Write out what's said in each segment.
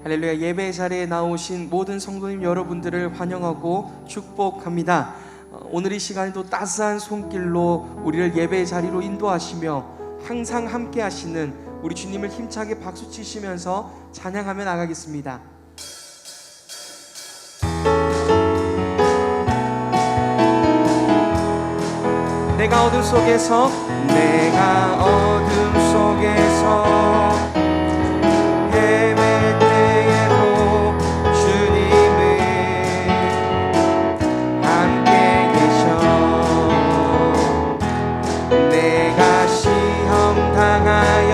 할렐루야. 예배 자리에 나오신 모든 성도님 여러분들을 환영하고 축복합니다. 오늘 이 시간에도 따스한 손길로 우리를 예배 자리로 인도하시며 항상 함께 하시는 우리 주님을 힘차게 박수치시면서 찬양하며 나가겠습니다. 내가 어둠 속에서 헤맬 때에도 주님은 함께 계셔. 내가 시험 당하여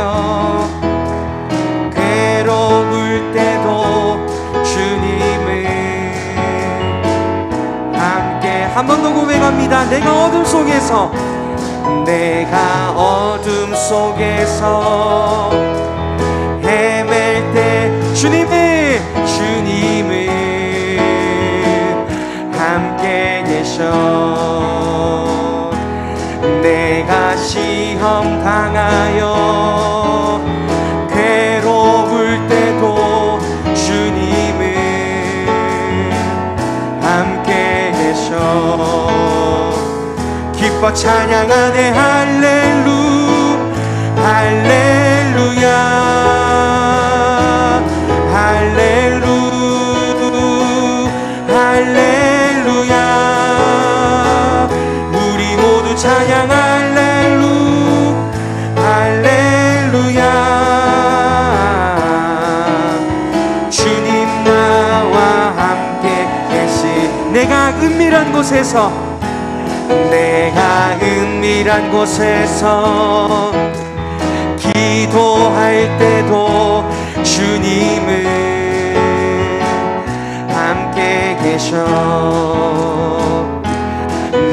괴로울 때도 주님은 함께. 한 번 더 고백합니다. 내가 어둠 속에서 헤맬 때 주님은 함께 계셔. 내가 시험 당하여 괴로울 때도 주님은 함께 계셔. 기뻐 찬양하네 할렐루야 할렐루야. 우리 모두 찬양 할렐루야. 주님 나와 함께 계신. 내가 은밀한 곳에서 기도할 때도 주님은 함께 계셔.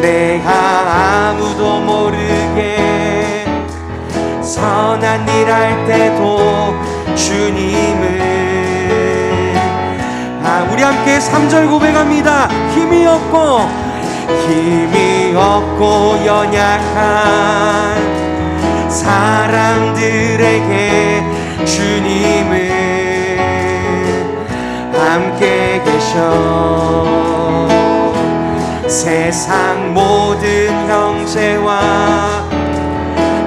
내가 아무도 모르게 선한 일 할 때도 주님은 우리 함께 3절 고백합니다. 힘이 없고 연약한 사람들에게 주님은 함께 계셔. 세상 모든 형제와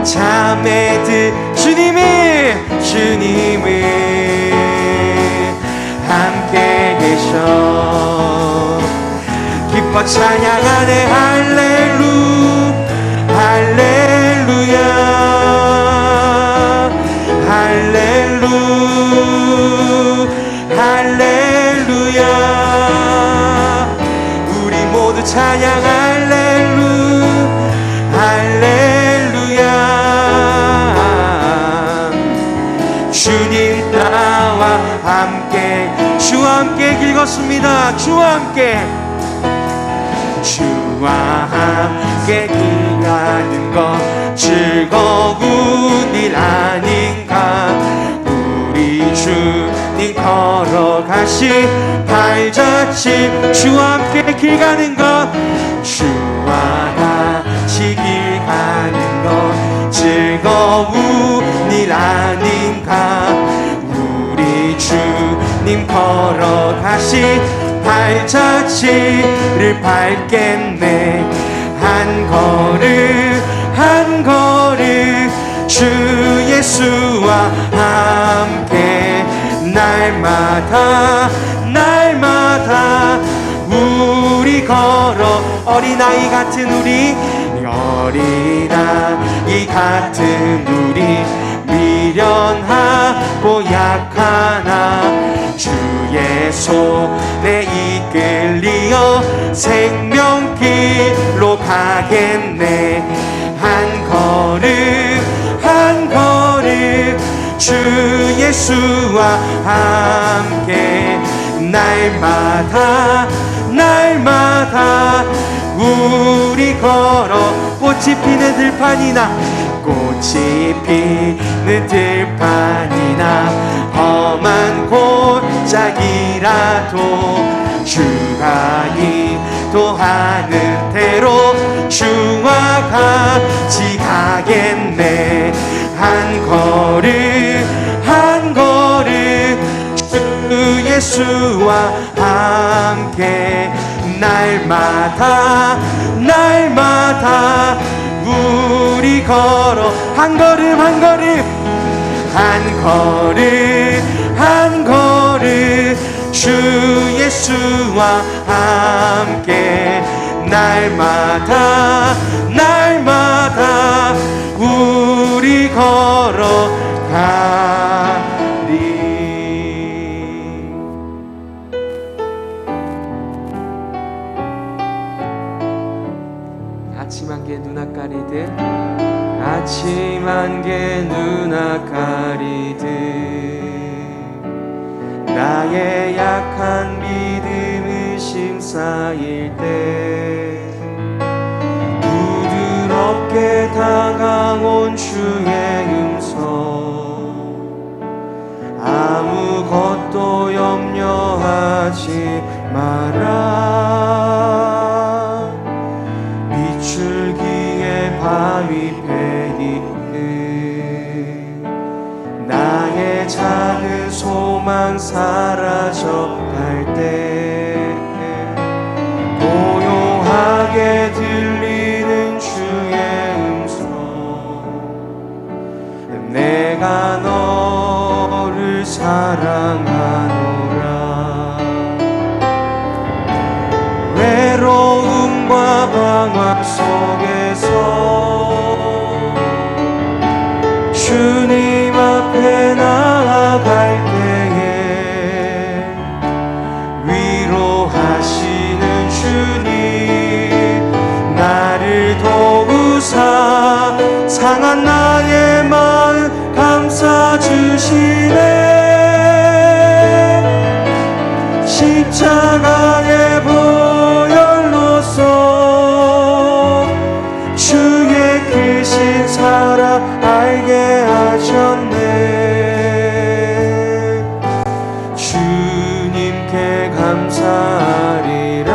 자매들 주님은 함께 계셔. 기뻐 찬양하네 할렐루야 우리 모두 찬양 할렐루야. 주님 나와 함께, 주와 함께 길었습니다. 주와 함께 일하는 것 즐거운 일 아닌가. 우리 주님 걸어가시 발자취. 주와 함께 길 가는 것, 주와 같이 길 가는 것 즐거운 일 아닌가. 우리 주님 걸어가시 발자취를 밟겠네. 한 걸음 주 예수와 함께 날마다 우리 걸어. 어린아이 같은 우리 미련하고 약하나 주의 손에 이끌리어 생명길로 가겠네. 한 걸음 주 예수와 함께 날마다 우리 걸어. 꽃이 피는 들판이나 험한 골짜기라도 주가 인도하는 대로 주와 같이 가겠네. 한 걸음 주 예수와 함께 날마다 날마다 우리 걸어 한 걸음 한 걸음 한 걸음 한 걸음 주 예수와 함께 날마다 날마다 우리 걸어가리. 아침 안개 눈앞 가리듯 아침 안개 눈앞 가리듯 나의 약한 믿음을 심사일 때 부드럽게 다가온 주의 음성 아무것도 염려하지 마라 비출기의 바위 베리는 나의 작은 소망 사라져갈 때 고요하게 들리는 주의 음성 내가 너를 사랑하노라 외로움과 방황 속에서 주님 앞에 나아갈 때에 위로하시는 주님 나를 도우사 상한 나의 마음 감싸주시네 십자가의 보혈로서 주의 크신 사랑 알게 하셨네 주님께 감사하리라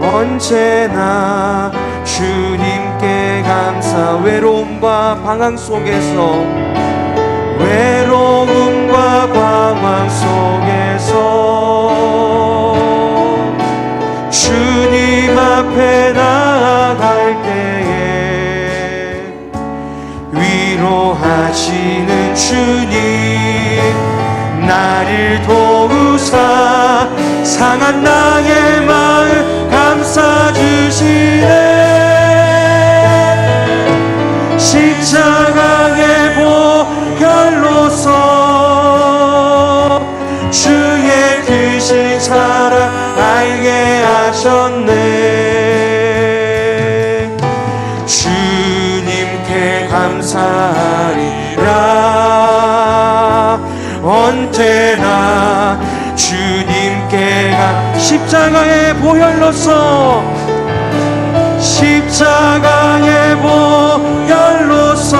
언제나 주님께 감사 외로움과 방황 속에서 외로움과 방황 속에서 주님 앞에 나아갈 때에 위로하시는 주님 나를 도우사 상한 나의 마음 감싸주시네 십자가의 보혈로서 주의 크신 사랑 알게 하셨네 주님께 감사하리라 언제나 주님께 십자가의 보혈로서 십자가의 보혈로서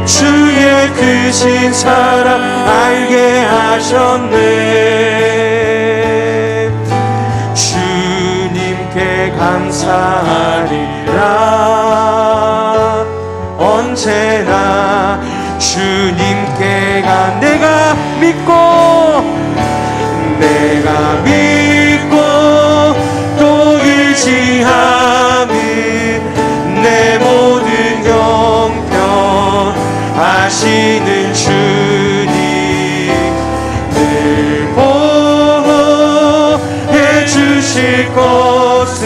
주의 크신 사랑 알게 하셨네 주님께 감사하리라 언제나 주님께 내가 믿고 또 의지하는 내 모든 형편 하시는 주님 늘 보호해 주실 것을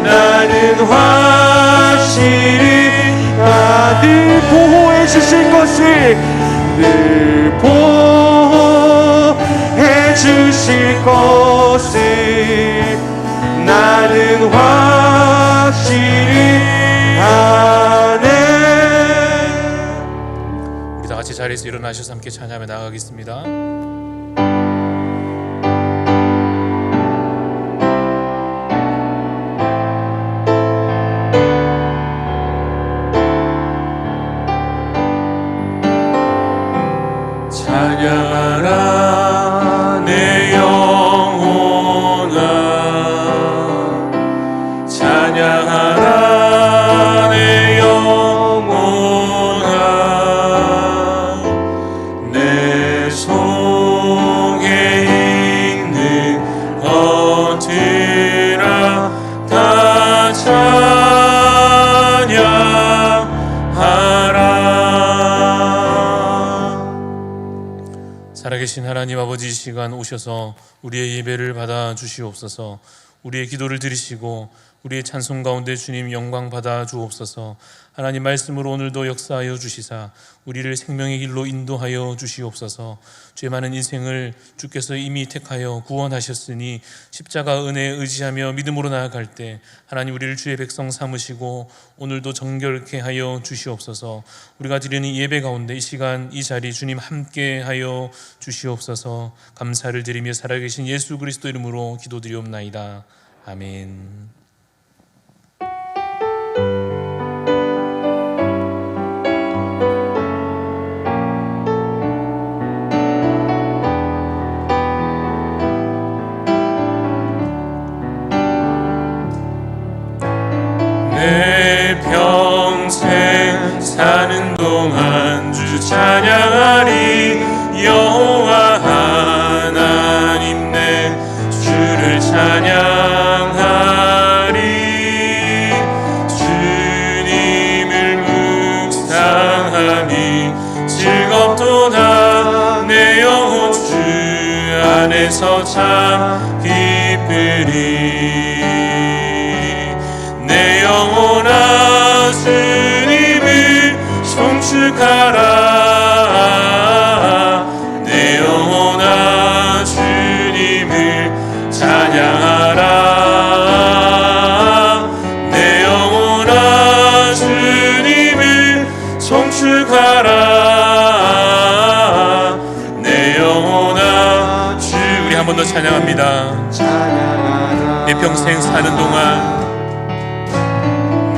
나는 확실히 늘 보호해 주실 것을 늘 보호해 주실 것을 나는 확실히 아네. 우리 다 같이 자리에서 일어나셔서 함께 찬양하며 나아가겠습니다. 찬양하라 내 영혼아 찬양하라 내 영혼아 찬양하라. 살아계신 하나님 아버지, 이 시간 오셔서 우리의 예배를 받아 주시옵소서. 우리의 기도를 들으시고 우리의 찬송 가운데 주님 영광 받아 주옵소서. 하나님 말씀으로 오늘도 역사하여 주시사 우리를 생명의 길로 인도하여 주시옵소서. 죄 많은 인생을 주께서 이미 택하여 구원하셨으니 십자가 은혜에 의지하며 믿음으로 나아갈 때 하나님 우리를 주의 백성 삼으시고 오늘도 정결케 하여 주시옵소서. 우리가 드리는 예배 가운데 이 시간 이 자리 주님 함께 하여 주시옵소서. 감사를 드리며 살아계신 예수 그리스도 이름으로 기도드리옵나이다. 아멘. 내 평생 사는 동안 주 찬양하리. 여호와 하나님 내 주를 찬양하리. 주님을 묵상함이 즐겁도다. 내 영혼 주 안에서 참 기쁘리. 내 영혼아 주님을 송축하라. 내 영혼아 주님을 찬양하라. 내 영혼아 주님을 송축하라. 내 영혼아 주. 우리 한 번 더 찬양합니다. 내 평생 사는 동안,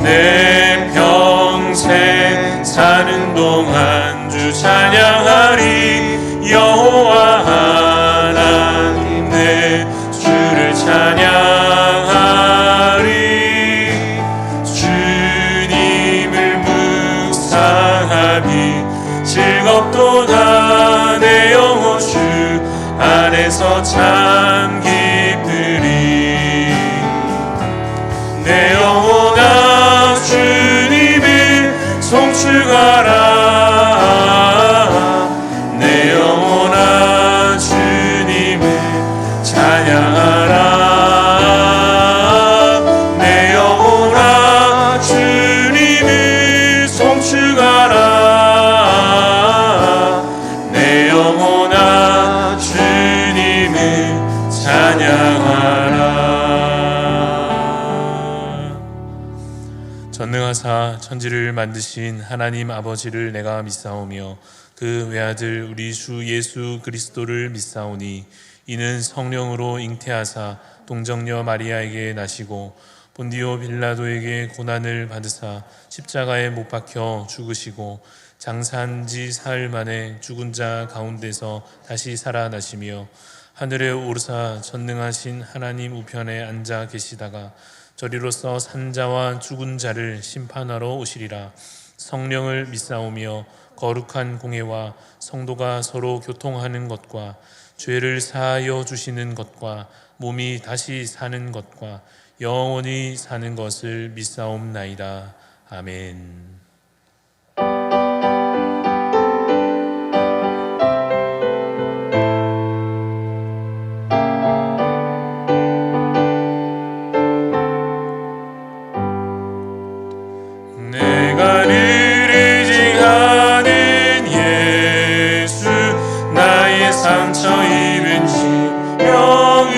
내 평생 사는 동안 주 찬양하리. 여호와 하나님 내 주를 찬양하리. 주님을 묵상함이 즐겁도다. 내 영혼 주 안에서 참 기쁘리. 내 영혼아 주님을 송축하라. 내 영혼아 주님을 찬양하라. 내 영혼아 주님을 송축하라. 내 영혼아 주님을 찬양하라. 전능하사 천지를 만드신 하나님 아버지를 내가 믿사오며 그 외아들 우리 주 예수 그리스도를 믿사오니 이는 성령으로 잉태하사 동정녀 마리아에게 나시고 본디오 빌라도에게 고난을 받으사 십자가에 못 박혀 죽으시고 장사한 지 사흘 만에 죽은 자 가운데서 다시 살아나시며 하늘에 오르사 전능하신 하나님 우편에 앉아 계시다가 저리로서 산자와 죽은 자를 심판하러 오시리라. 성령을 믿사오며 거룩한 공회와 성도가 서로 교통하는 것과 죄를 사하여 주시는 것과 몸이 다시 사는 것과 영원히 사는 것을 믿사옵나이다. 아멘. 내가 늘 의지하는 예수, 나의 상처 입은 심령을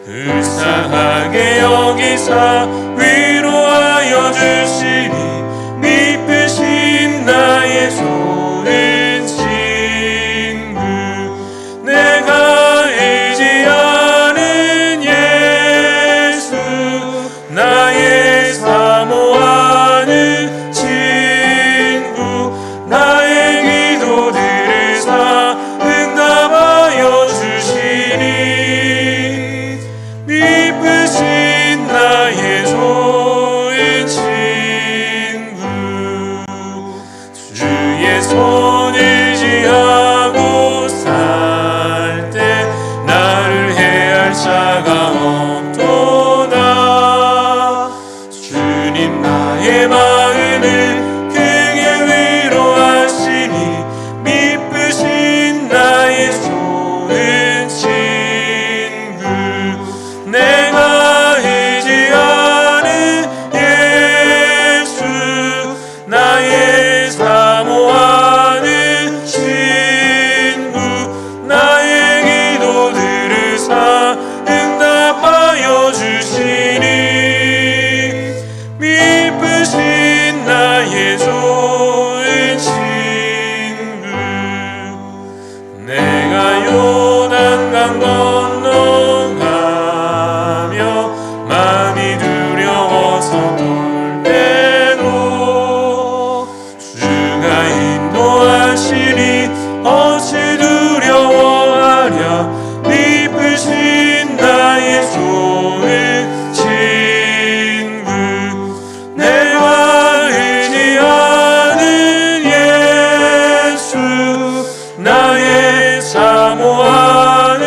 불쌍하게 여기사 위로하여 주시니 미쁘신 나의 좋은 친구. 내가 의지하는 예수, 나의 사모하는 친구. 나의 기도들을 다 응답하여 주시니 미쁘신 나의 좋은 친구. 두려워서 떨 때도 주가 인도하시니 어찌 두려워하랴. 미쁘신 나의 좋은 친구, 내가 의지하는 예수, 나의 사모하는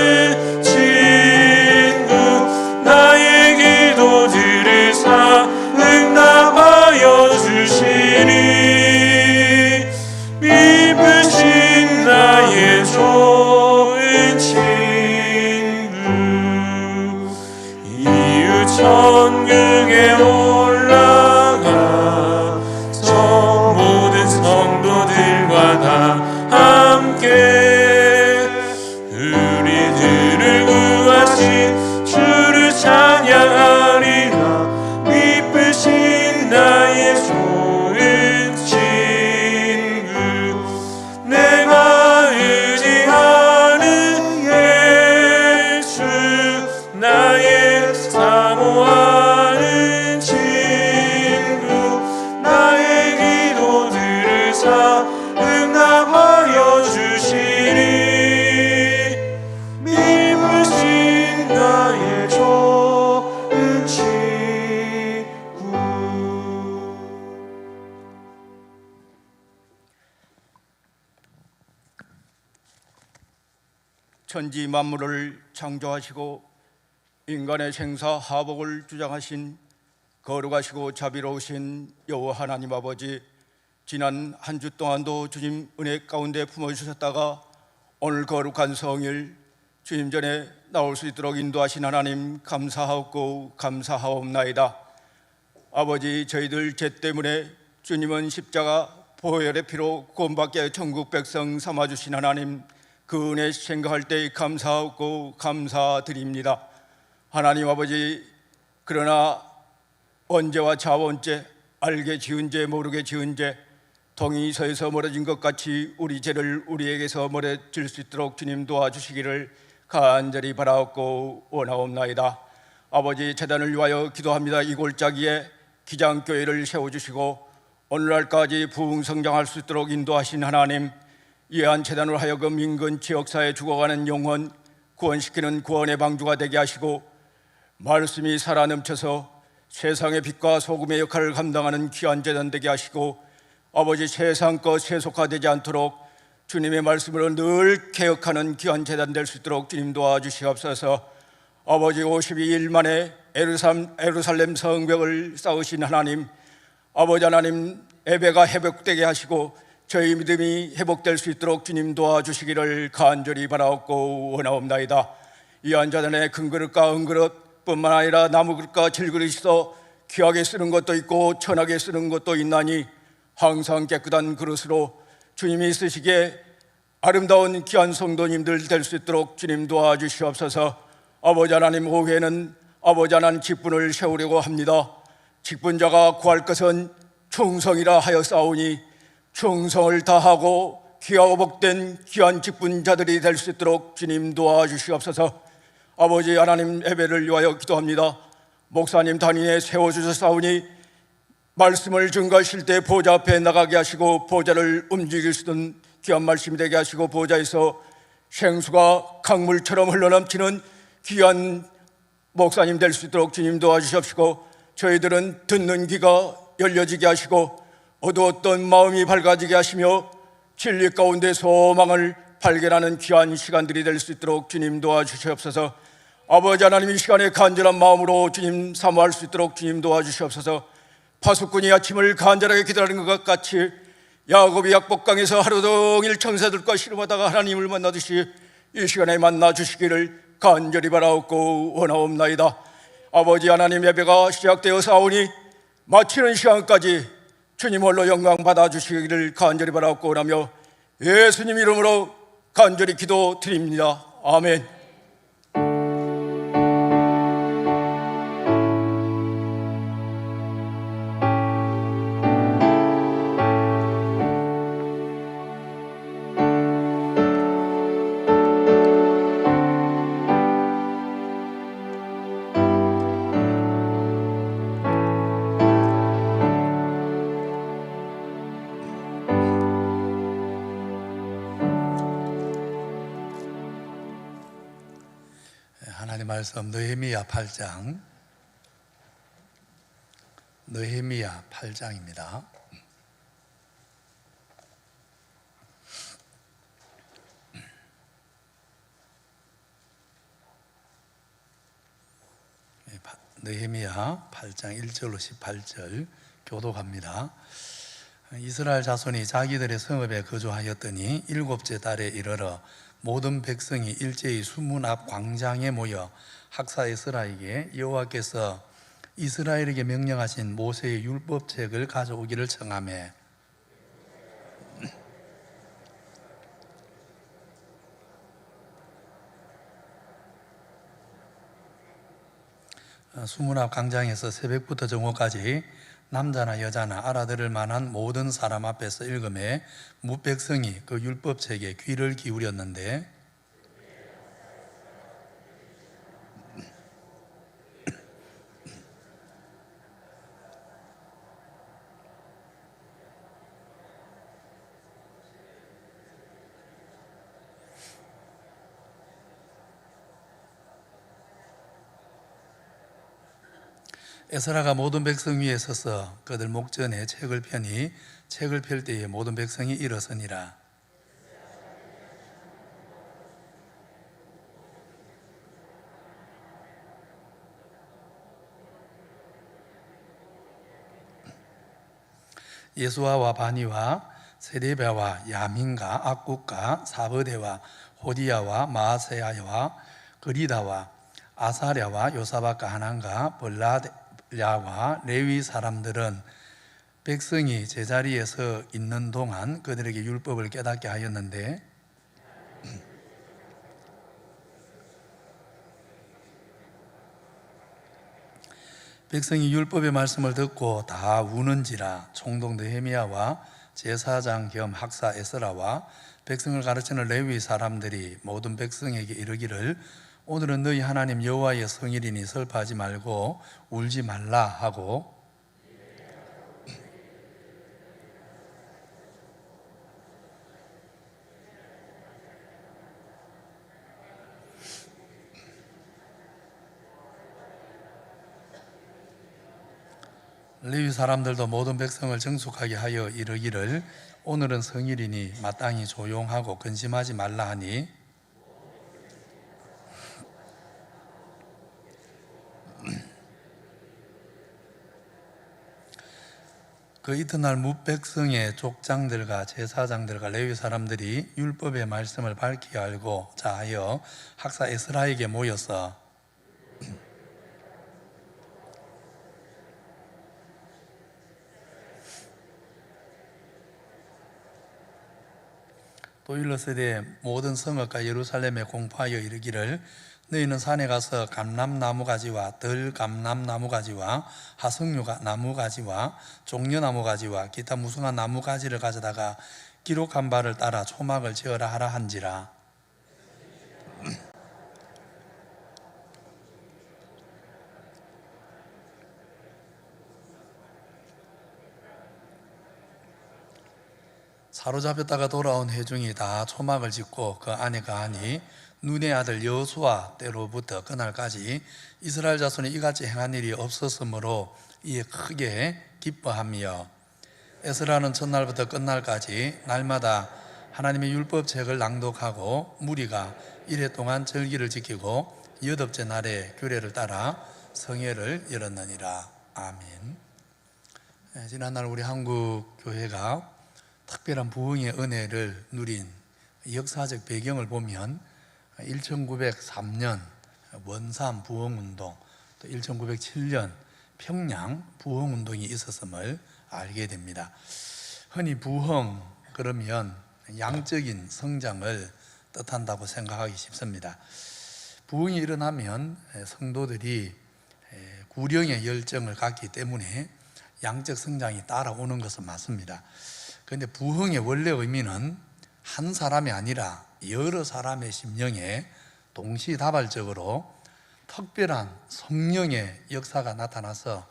친구, 나의 기도 들으사 응답하여 주시니 미쁘신 나의 좋은 친구. 이웃 천국에 올라가 저 모든 성도들과 다 함께 우리들을 구하신 주를 찬양하리라. 미쁘신 나의 좋은 친구, 내가 의지하는 예수, 나의 사모하는 친구, 나의 기도 들으사 응답하여 주시니 미쁘신 나의 좋은 친구. 천지 만물을 창조하시고 인간의 생사 하복을 주장하신 거룩하시고 자비로우신 여호와 하나님 아버지, 지난 한 주 동안도 주님 은혜 가운데 품어주셨다가 오늘 거룩한 성일 주님 전에 나올 수 있도록 인도하신 하나님 감사하옵고 감사하옵나이다. 아버지, 저희들 죄 때문에 주님은 십자가 보혈의 피로 구원받게 천국 백성 삼아주신 하나님, 그 은혜 생각할 때 감사하고 감사드립니다. 하나님 아버지, 그러나 언제와 자원죄, 알게 지은 죄 모르게 지은 죄, 동이서에서 멀어진 것 같이 우리 죄를 우리에게서 멀어질 수 있도록 주님 도와주시기를 간절히 바라옵고 원하옵나이다. 아버지, 재단을 위하여 기도합니다. 이 골짜기에 기장교회를 세워주시고 오늘날까지 부흥성장할 수 있도록 인도하신 하나님, 이한 재단으로 하여금 인근 지역사회에 죽어가는 영혼 구원시키는 구원의 방주가 되게 하시고 말씀이 살아 넘쳐서 세상의 빛과 소금의 역할을 감당하는 귀한 재단 되게 하시고 아버지, 세상 것 세속화되지 않도록 주님의 말씀으로 늘 개혁하는 귀한 재단 될 수 있도록 주님 도와주시옵소서. 아버지, 52일 만에 예루살렘 성벽을 쌓으신 하나님, 아버지 하나님, 예배가 회복되게 하시고 저희 믿음이 회복될 수 있도록 주님 도와주시기를 간절히 바라옵고 원하옵나이다. 이 한자단에 큰 그릇과 은그릇 뿐만 아니라 나무 그릇과 질그릇이 있어 귀하게 쓰는 것도 있고 천하게 쓰는 것도 있나니 항상 깨끗한 그릇으로 주님이 쓰시기에 아름다운 귀한 성도님들 될 수 있도록 주님 도와주시옵소서. 아버지 하나님, 오후에는 아버지 하나님 직분을 세우려고 합니다. 직분자가 구할 것은 충성이라 하여 싸우니 충성을 다하고 귀하고 복된 귀한 직분자들이 될 수 있도록 주님 도와주시옵소서. 아버지 하나님, 예배를 위하여 기도합니다. 목사님 단위에 세워주셨사오니 말씀을 증거하실 때 보좌 앞에 나가게 하시고 보좌를 움직일 수 있는 귀한 말씀이 되게 하시고 보좌에서 생수가 강물처럼 흘러넘치는 귀한 목사님 될 수 있도록 주님 도와주시옵시고 저희들은 듣는 귀가 열려지게 하시고 어두웠던 마음이 밝아지게 하시며 진리 가운데 소망을 발견하는 귀한 시간들이 될 수 있도록 주님 도와주시옵소서. 아버지 하나님, 이 시간에 간절한 마음으로 주님 사모할 수 있도록 주님 도와주시옵소서. 파수꾼이 아침을 간절하게 기다리는 것 같이 야곱이 약복강에서 하루 종일 천사들과 씨름하다가 하나님을 만나듯이 이 시간에 만나 주시기를 간절히 바라옵고 원하옵나이다. 아버지 하나님, 예배가 시작되어 사오니 마치는 시간까지 주님 홀로 영광 받아주시기를 간절히 바라옵고 원하며 예수님 이름으로 간절히 기도드립니다. 아멘. 말씀 느헤미야 8장, 느헤미야 8장입니다. 느헤미야 8장 1절로 18절 교독합니다. 이스라엘 자손이 자기들의 성읍에 거주하였더니 일곱째 달에 이르러 모든 백성이 일제히 수문 앞 광장에 모여 학사 에스라에게 여호와께서 이스라엘에게 명령하신 모세의 율법책을 가져오기를 청하매 수문 앞 광장에서 새벽부터 정오까지 남자나 여자나 알아들을 만한 모든 사람 앞에서 읽음에 무백성이 그 율법책에 귀를 기울였는데 에스라가 모든 백성 위에 서서 그들 목전에 책을 펴니 책을 펼 때에 모든 백성이 일어서니라. 예수아와 바니와 세레베와 야민과 악국과 사버데와 호디야와 마아세야와 그리다와 아사랴와 요사박과 하난과 벌라야와 레위 사람들은 백성이 제자리에 서 있는 동안 그들에게 율법을 깨닫게 하였는데 백성이 율법의 말씀을 듣고 다 우는지라. 총독 느헤미야와 제사장 겸 학사 에스라와 백성을 가르치는 레위 사람들이 모든 백성에게 이르기를 오늘은 너희 하나님 여호와의 성일이니 슬퍼하지 말고 울지 말라 하고 레위 사람들도 모든 백성을 정숙하게 하여 이르기를 오늘은 성일이니 마땅히 조용하고 근심하지 말라 하니 그 이튿날 뭇백성의 족장들과 제사장들과 레위 사람들이 율법의 말씀을 밝히 알고자 하여 학사 에스라에게 모여서 또 일러스되 모든 성읍과 예루살렘에 공포하여 이르기를 너희는 산에 가서 감람나무 가지와 덜 감람나무 가지와 하석류 나무 가지와 종려나무 가지와 기타 무성한 나무 가지를 가져다가 기록한 바를 따라 초막을 지어라 하라 한지라. 사로잡혔다가 돌아온 회중이 다 초막을 짓고 그 안에 거하니 눈의 아들 여호수아 때로부터 그날까지 이스라엘 자손이 이같이 행한 일이 없었으므로 이에 크게 기뻐하며 에스라는 첫날부터 끝날까지 날마다 하나님의 율법책을 낭독하고 무리가 이래 동안 절기를 지키고 여덟째 날에 규례를 따라 성회를 열었느니라. 아멘. 지난날 우리 한국 교회가 특별한 부흥의 은혜를 누린 역사적 배경을 보면 1903년 원산 부흥운동, 또 1907년 평양 부흥운동이 있었음을 알게 됩니다. 흔히 부흥 그러면 양적인 성장을 뜻한다고 생각하기 쉽습니다. 부흥이 일어나면 성도들이 구령의 열정을 갖기 때문에 양적 성장이 따라오는 것은 맞습니다. 그런데 부흥의 원래 의미는 한 사람이 아니라 여러 사람의 심령에 동시다발적으로 특별한 성령의 역사가 나타나서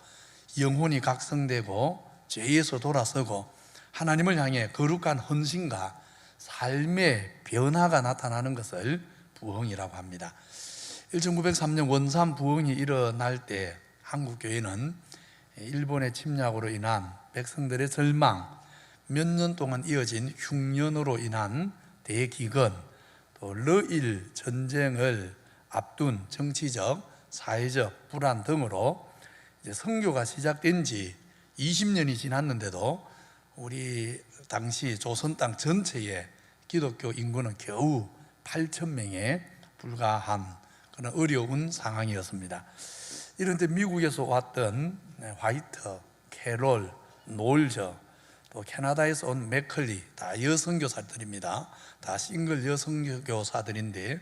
영혼이 각성되고 죄에서 돌아서고 하나님을 향해 거룩한 헌신과 삶의 변화가 나타나는 것을 부흥이라고 합니다. 1903년 원산 부흥이 일어날 때 한국 교회는 일본의 침략으로 인한 백성들의 절망, 몇 년 동안 이어진 흉년으로 인한 대기근, 또 러일 전쟁을 앞둔 정치적, 사회적 불안 등으로 이제 선교가 시작된 지 20년이 지났는데도 우리 당시 조선 땅 전체의 기독교 인구는 겨우 8,000명에 불과한 그런 어려운 상황이었습니다. 이런 때 미국에서 왔던 화이트, 캐롤, 노을저, 또 캐나다에서 온 맥컬리, 다 여선교사들입니다. 다 싱글 여선교사들인데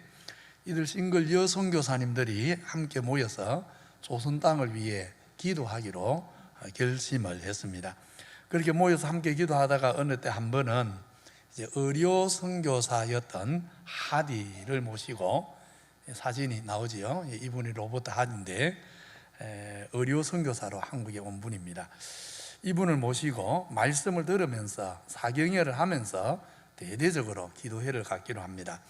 이들 싱글 여선교사님들이 함께 모여서 조선 땅을 위해 기도하기로 결심을 했습니다. 그렇게 모여서 함께 기도하다가 어느 때 한 번은 이제 의료 선교사였던 하디를 모시고, 사진이 나오지요. 이분이 로버트 하디인데 의료 선교사로 한국에 온 분입니다. 이분을 모시고 말씀을 들으면서 사경회를 하면서 대대적으로 기도회를 갖기로 합니다.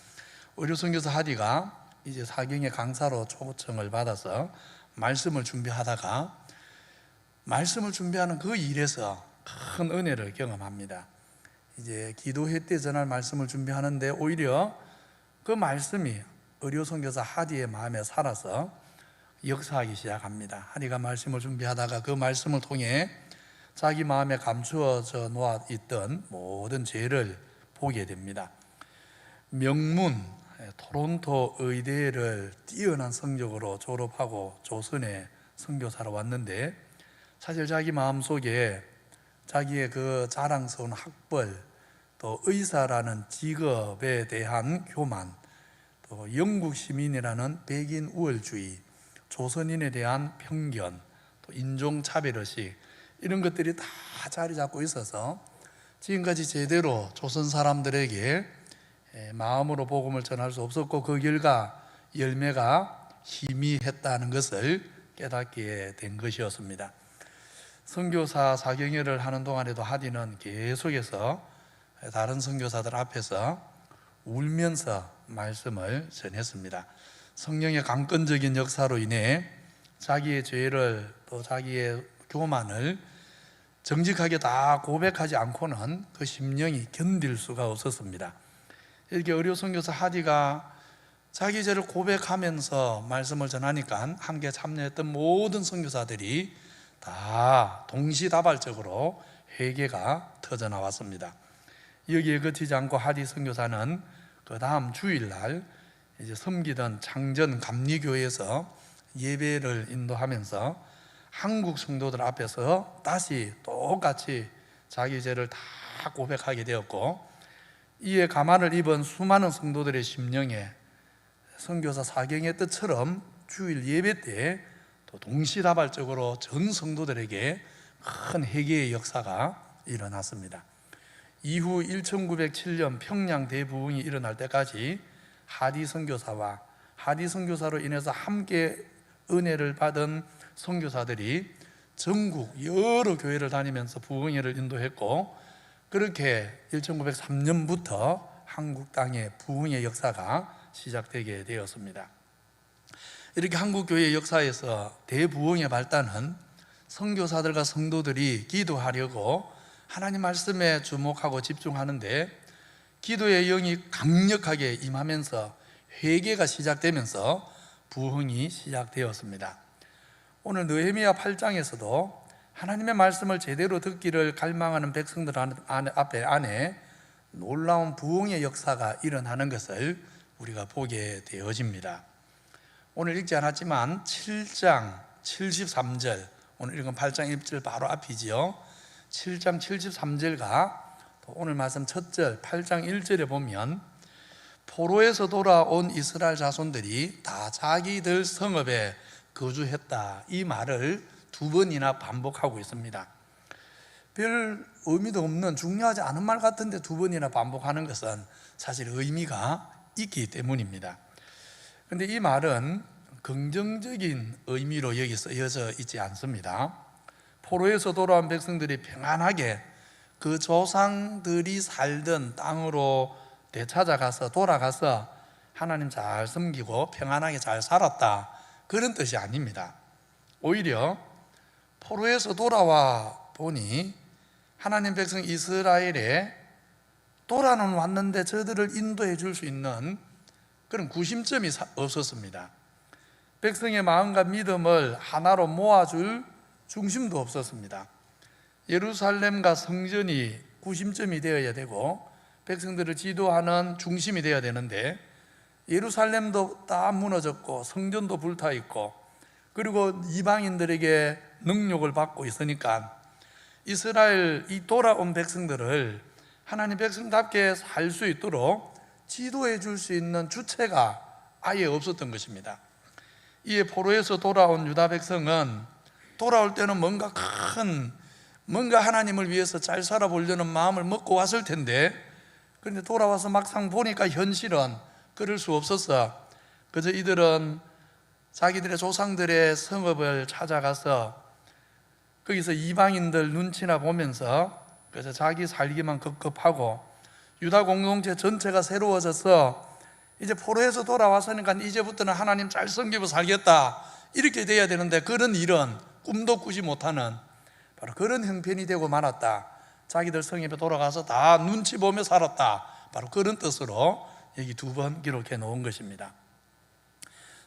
의료 선교사 하디가 이제 사경회 강사로 초청을 받아서 말씀을 준비하다가 말씀을 준비하는 그 일에서 큰 은혜를 경험합니다. 이제 기도회 때 전할 말씀을 준비하는데 오히려 그 말씀이 의료 선교사 하디의 마음에 살아서 역사하기 시작합니다. 하디가 말씀을 준비하다가 그 말씀을 통해 자기 마음에 감추어져 놓아 있던 모든 죄를 보게 됩니다. 명문 토론토 의대를 뛰어난 성적으로 졸업하고 조선에 선교사로 왔는데 사실 자기 마음속에 자기의 그 자랑스러운 학벌, 또 의사라는 직업에 대한 교만, 또 영국 시민이라는 백인 우월주의, 조선인에 대한 편견, 또 인종차별의식, 이런 것들이 다 자리 잡고 있어서 지금까지 제대로 조선 사람들에게 마음으로 복음을 전할 수 없었고, 그 결과 열매가 희미했다는 것을 깨닫게 된 것이었습니다. 선교사 사경회를 하는 동안에도 하디는 계속해서 다른 선교사들 앞에서 울면서 말씀을 전했습니다. 성령의 강권적인 역사로 인해 자기의 죄를, 또 자기의 교만을 정직하게 다 고백하지 않고는 그 심령이 견딜 수가 없었습니다. 이렇게 의료 선교사 하디가 자기 죄를 고백하면서 말씀을 전하니까 함께 참여했던 모든 선교사들이 다 동시다발적으로 회개가 터져 나왔습니다. 여기에 그치지 않고 하디 선교사는 그 다음 주일날 이제 섬기던 창전 감리교회에서 예배를 인도하면서 한국 성도들 앞에서 다시 똑같이 자기 죄를 다 고백하게 되었고, 이에 감화를 입은 수많은 성도들의 심령에 선교사 사경의 뜻처럼 주일 예배 때 또 동시다발적으로 전 성도들에게 큰 회개의 역사가 일어났습니다. 이후 1907년 평양 대부흥이 일어날 때까지 하디 선교사와 하디 선교사로 인해서 함께 은혜를 받은 선교사들이 전국 여러 교회를 다니면서 부흥회를 인도했고, 그렇게 1903년부터 한국 땅의 부흥의 역사가 시작되게 되었습니다. 이렇게 한국 교회의 역사에서 대부흥의 발단은 선교사들과 성도들이 기도하려고 하나님 말씀에 주목하고 집중하는데 기도의 영이 강력하게 임하면서 회개가 시작되면서 부흥이 시작되었습니다. 오늘 느헤미야 8장에서도 하나님의 말씀을 제대로 듣기를 갈망하는 백성들 안에 놀라운 부흥의 역사가 일어나는 것을 우리가 보게 되어집니다. 오늘 읽지 않았지만 7장 73절, 오늘 읽은 8장 1절 바로 앞이지요. 7장 73절과 오늘 말씀 첫 절 8장 1절에 보면 포로에서 돌아온 이스라엘 자손들이 다 자기들 성읍에 거주했다, 이 말을 두 번이나 반복하고 있습니다. 별 의미도 없는, 중요하지 않은 말 같은데 두 번이나 반복하는 것은 사실 의미가 있기 때문입니다. 그런데 이 말은 긍정적인 의미로 여기 쓰여져 있지 않습니다. 포로에서 돌아온 백성들이 평안하게 그 조상들이 살던 땅으로 되찾아가서 돌아가서 하나님 잘 섬기고 평안하게 잘 살았다, 그런 뜻이 아닙니다. 오히려 포로에서 돌아와 보니 하나님 백성 이스라엘에 돌아는 왔는데 저들을 인도해 줄 수 있는 그런 구심점이 없었습니다. 백성의 마음과 믿음을 하나로 모아줄 중심도 없었습니다. 예루살렘과 성전이 구심점이 되어야 되고 백성들을 지도하는 중심이 되어야 되는데, 예루살렘도 다 무너졌고 성전도 불타 있고 그리고 이방인들에게 능욕을 받고 있으니까 이스라엘 이 돌아온 백성들을 하나님 백성답게 살 수 있도록 지도해 줄 수 있는 주체가 아예 없었던 것입니다. 이에 포로에서 돌아온 유다 백성은 돌아올 때는 뭔가 하나님을 위해서 잘 살아보려는 마음을 먹고 왔을 텐데, 그런데 돌아와서 막상 보니까 현실은 그럴 수 없었어. 그저 이들은 자기들의 조상들의 성읍을 찾아가서 거기서 이방인들 눈치나 보면서 그래서 자기 살기만 급급하고, 유다 공동체 전체가 새로워져서 이제 포로에서 돌아왔으니까 이제부터는 하나님 잘 섬기고 살겠다, 이렇게 돼야 되는데 그런 일은 꿈도 꾸지 못하는 바로 그런 형편이 되고 말았다. 자기들 성읍에 돌아가서 다 눈치 보며 살았다, 바로 그런 뜻으로 여기 2번 기록해 놓은 것입니다.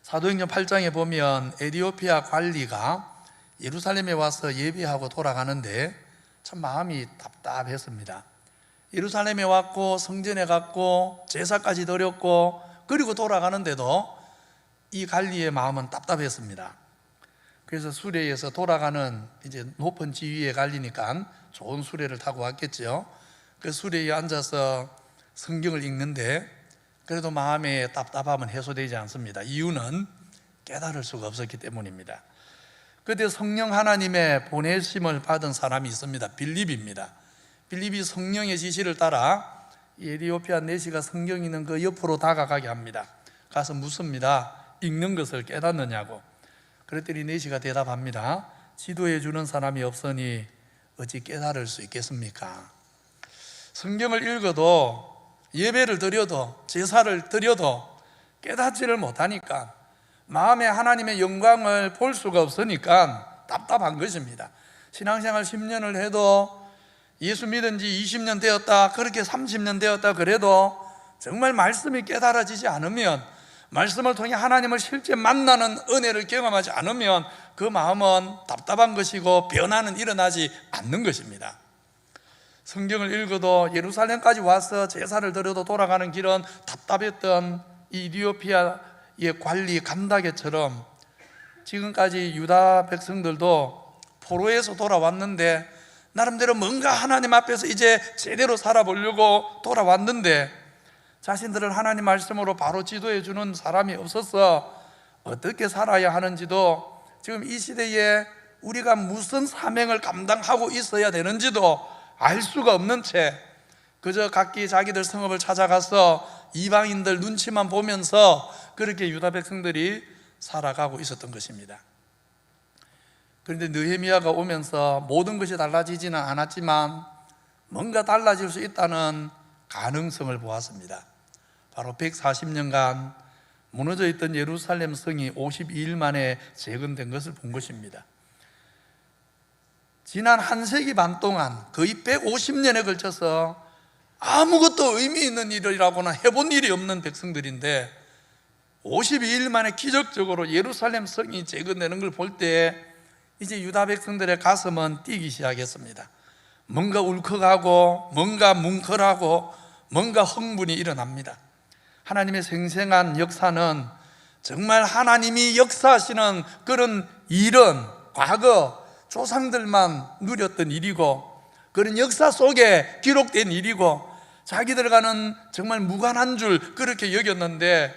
사도행전 8장에 보면 에티오피아 관리가 예루살렘에 와서 예배하고 돌아가는데 참 마음이 답답했습니다. 예루살렘에 왔고 성전에 갔고 제사까지 드렸고 그리고 돌아가는데도 이 관리의 마음은 답답했습니다. 그래서 수레에서 돌아가는 이제 높은 지위에 갈리니까 좋은 수레를 타고 왔겠죠. 그 수레에 앉아서 성경을 읽는데 그래도 마음의 답답함은 해소되지 않습니다. 이유는 깨달을 수가 없었기 때문입니다. 그때 성령 하나님의 보내심을 받은 사람이 있습니다. 빌립입니다. 빌립이 성령의 지시를 따라 에티오피아 내시가 성경 있는 그 옆으로 다가가게 합니다. 가서 묻습니다. 읽는 것을 깨닫느냐고. 그랬더니 내시가 대답합니다. 지도해 주는 사람이 없으니 어찌 깨달을 수 있겠습니까? 성경을 읽어도 예배를 드려도 제사를 드려도 깨닫지를 못하니까, 마음에 하나님의 영광을 볼 수가 없으니까 답답한 것입니다. 신앙생활 10년을 해도 예수 믿은 지 20년 되었다, 그렇게 30년 되었다 그래도 정말 말씀이 깨달아지지 않으면, 말씀을 통해 하나님을 실제 만나는 은혜를 경험하지 않으면 그 마음은 답답한 것이고 변화는 일어나지 않는 것입니다. 성경을 읽어도 예루살렘까지 와서 제사를 드려도 돌아가는 길은 답답했던 이 에티오피아의 관리 감다개처럼 지금까지 유다 백성들도 포로에서 돌아왔는데 나름대로 뭔가 하나님 앞에서 이제 제대로 살아보려고 돌아왔는데 자신들을 하나님 말씀으로 바로 지도해 주는 사람이 없어서 어떻게 살아야 하는지도, 지금 이 시대에 우리가 무슨 사명을 감당하고 있어야 되는지도 알 수가 없는 채 그저 각기 자기들 성읍을 찾아가서 이방인들 눈치만 보면서 그렇게 유다 백성들이 살아가고 있었던 것입니다. 그런데 느헤미야가 오면서 모든 것이 달라지지는 않았지만 뭔가 달라질 수 있다는 가능성을 보았습니다. 바로 140년간 무너져 있던 예루살렘 성이 52일 만에 재건된 것을 본 것입니다. 지난 한 세기 반 동안 거의 150년에 걸쳐서 아무것도 의미 있는 일이라고는 해본 일이 없는 백성들인데 52일 만에 기적적으로 예루살렘 성이 재건되는 걸 볼 때 이제 유다 백성들의 가슴은 뛰기 시작했습니다. 뭔가 울컥하고 뭔가 뭉클하고 뭔가 흥분이 일어납니다. 하나님의 생생한 역사는 정말 하나님이 역사하시는 그런 일은 과거 조상들만 누렸던 일이고 그런 역사 속에 기록된 일이고 자기들과는 정말 무관한 줄 그렇게 여겼는데,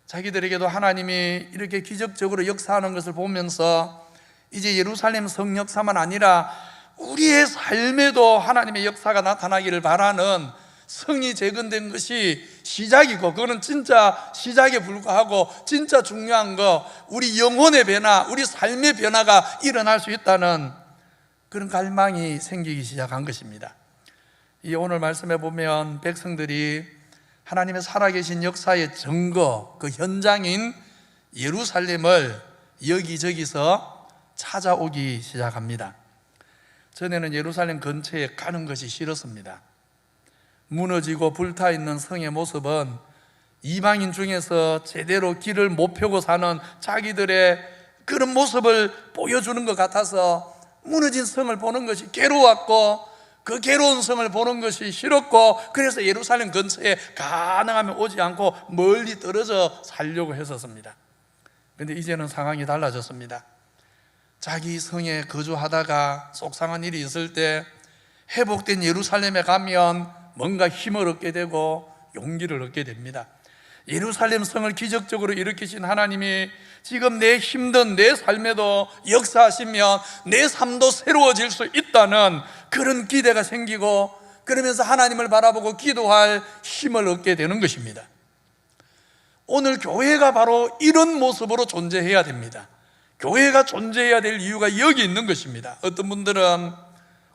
자기들에게도 하나님이 이렇게 기적적으로 역사하는 것을 보면서 이제 예루살렘 성 역사만 아니라 우리의 삶에도 하나님의 역사가 나타나기를 바라는 성이 재건된 것이 시작이고, 그거는 진짜 시작에 불과하고 진짜 중요한 거, 우리 영혼의 변화, 우리 삶의 변화가 일어날 수 있다는 그런 갈망이 생기기 시작한 것입니다. 이 오늘 말씀에 보면 백성들이 하나님의 살아계신 역사의 증거, 그 현장인 예루살렘을 여기저기서 찾아오기 시작합니다. 전에는 예루살렘 근처에 가는 것이 싫었습니다. 무너지고 불타있는 성의 모습은 이방인 중에서 제대로 길을 못 펴고 사는 자기들의 그런 모습을 보여주는 것 같아서 무너진 성을 보는 것이 괴로웠고, 그 괴로운 성을 보는 것이 싫었고, 그래서 예루살렘 근처에 가능하면 오지 않고 멀리 떨어져 살려고 했었습니다. 그런데 이제는 상황이 달라졌습니다. 자기 성에 거주하다가 속상한 일이 있을 때 회복된 예루살렘에 가면 뭔가 힘을 얻게 되고 용기를 얻게 됩니다. 예루살렘 성을 기적적으로 일으키신 하나님이 지금 내 힘든 내 삶에도 역사하시면 내 삶도 새로워질 수 있다는 그런 기대가 생기고, 그러면서 하나님을 바라보고 기도할 힘을 얻게 되는 것입니다. 오늘 교회가 바로 이런 모습으로 존재해야 됩니다. 교회가 존재해야 될 이유가 여기 있는 것입니다. 어떤 분들은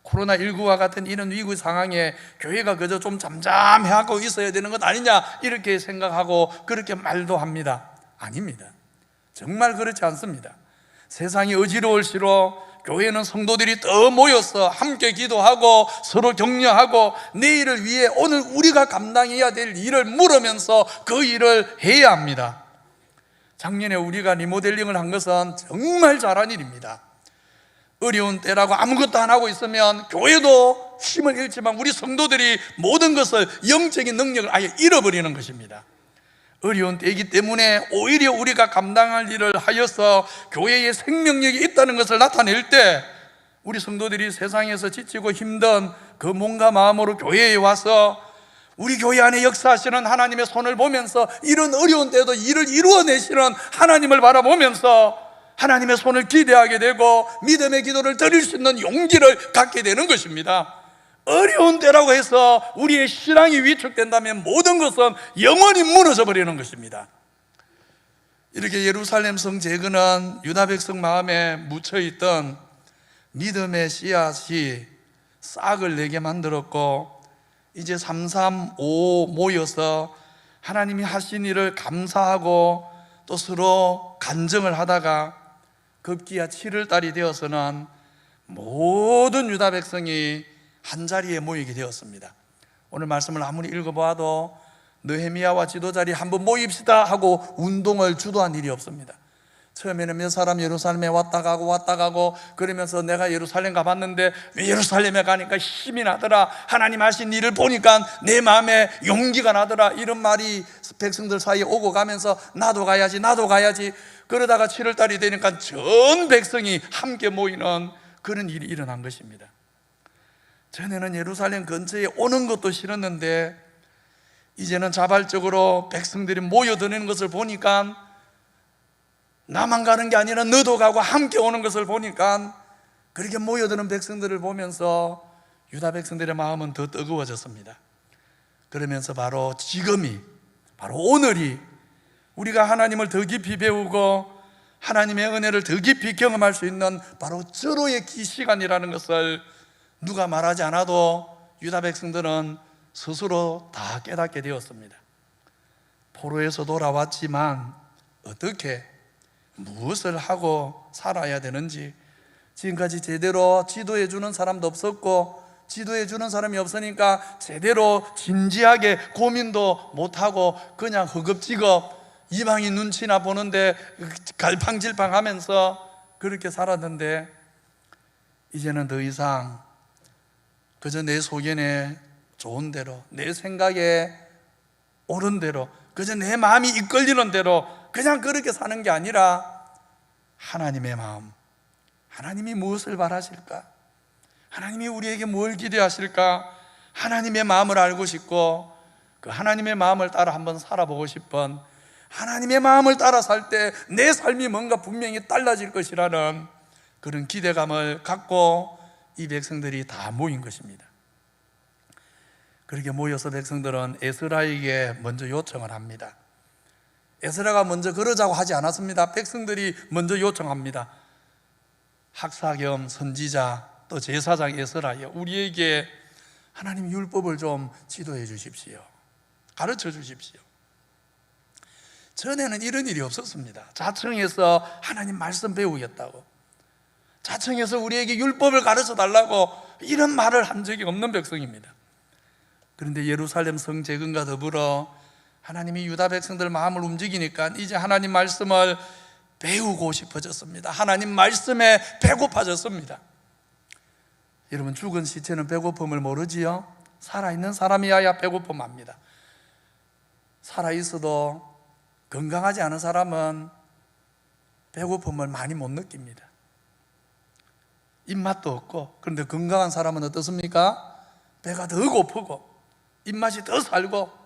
코로나19와 같은 이런 위기 상황에 교회가 그저 좀 잠잠해하고 있어야 되는 것 아니냐 이렇게 생각하고 그렇게 말도 합니다. 아닙니다. 정말 그렇지 않습니다. 세상이 어지러울수록 교회는 성도들이 더 모여서 함께 기도하고 서로 격려하고 내일을 위해 오늘 우리가 감당해야 될 일을 물으면서 그 일을 해야 합니다. 작년에 우리가 리모델링을 한 것은 정말 잘한 일입니다. 어려운 때라고 아무것도 안 하고 있으면 교회도 힘을 잃지만 우리 성도들이 모든 것을, 영적인 능력을 아예 잃어버리는 것입니다. 어려운 때이기 때문에 오히려 우리가 감당할 일을 하여서 교회에 생명력이 있다는 것을 나타낼 때 우리 성도들이 세상에서 지치고 힘든 그 몸과 마음으로 교회에 와서 우리 교회 안에 역사하시는 하나님의 손을 보면서 이런 어려운 때도 일을 이루어내시는 하나님을 바라보면서 하나님의 손을 기대하게 되고 믿음의 기도를 드릴 수 있는 용기를 갖게 되는 것입니다. 어려운 때라고 해서 우리의 신앙이 위축된다면 모든 것은 영원히 무너져 버리는 것입니다. 이렇게 예루살렘 성 재건은 유다 백성 마음에 묻혀있던 믿음의 씨앗이 싹을 내게 만들었고, 이제 335 모여서 하나님이 하신 일을 감사하고 또 서로 간증을 하다가 급기야 7월 달이 되어서는 모든 유다 백성이 한자리에 모이게 되었습니다. 오늘 말씀을 아무리 읽어봐도 느헤미야와 지도자들이 한번 모입시다 하고 운동을 주도한 일이 없습니다. 처음에는 몇 사람 예루살렘에 왔다 가고 그러면서 내가 예루살렘 가봤는데 예루살렘에 가니까 힘이 나더라, 하나님 하신 일을 보니까 내 마음에 용기가 나더라, 이런 말이 백성들 사이에 오고 가면서 나도 가야지 그러다가 7월 달이 되니까 전 백성이 함께 모이는 그런 일이 일어난 것입니다. 전에는 예루살렘 근처에 오는 것도 싫었는데 이제는 자발적으로 백성들이 모여드는 것을 보니까, 나만 가는 게 아니라 너도 가고 함께 오는 것을 보니까, 그렇게 모여드는 백성들을 보면서 유다 백성들의 마음은 더 뜨거워졌습니다. 그러면서 바로 지금이, 바로 오늘이 우리가 하나님을 더 깊이 배우고 하나님의 은혜를 더 깊이 경험할 수 있는 바로 절호의 시간이라는 것을 누가 말하지 않아도 유다 백성들은 스스로 다 깨닫게 되었습니다. 포로에서 돌아왔지만 어떻게 무엇을 하고 살아야 되는지, 지금까지 제대로 지도해 주는 사람도 없었고 지도해 주는 사람이 없으니까 제대로 진지하게 고민도 못하고 그냥 허겁지겁 이방인 눈치나 보는데 갈팡질팡하면서 그렇게 살았는데, 이제는 더 이상 그저 내 소견에 좋은 대로, 내 생각에 옳은 대로, 그저 내 마음이 이끌리는 대로 그냥 그렇게 사는 게 아니라 하나님의 마음, 하나님이 무엇을 바라실까? 하나님이 우리에게 뭘 기대하실까? 하나님의 마음을 알고 싶고 그 하나님의 마음을 따라 한번 살아보고 싶은, 하나님의 마음을 따라 살 때 내 삶이 뭔가 분명히 달라질 것이라는 그런 기대감을 갖고 이 백성들이 다 모인 것입니다. 그렇게 모여서 백성들은 에스라에게 먼저 요청을 합니다. 에스라가 먼저 그러자고 하지 않았습니다. 백성들이 먼저 요청합니다. 학사 겸 선지자 또 제사장 에스라여, 우리에게 하나님 율법을 좀 지도해 주십시오. 가르쳐 주십시오. 전에는 이런 일이 없었습니다. 자청해서 하나님 말씀 배우겠다고, 자청해서 우리에게 율법을 가르쳐 달라고 이런 말을 한 적이 없는 백성입니다. 그런데 예루살렘 성 재건과 더불어 하나님이 유다 백성들 마음을 움직이니까 이제 하나님 말씀을 배우고 싶어졌습니다. 하나님 말씀에 배고파졌습니다. 여러분, 죽은 시체는 배고픔을 모르지요? 살아있는 사람이야 배고픔 압니다. 살아있어도 건강하지 않은 사람은 배고픔을 많이 못 느낍니다. 입맛도 없고. 그런데 건강한 사람은 어떻습니까? 배가 더 고프고 입맛이 더 살고.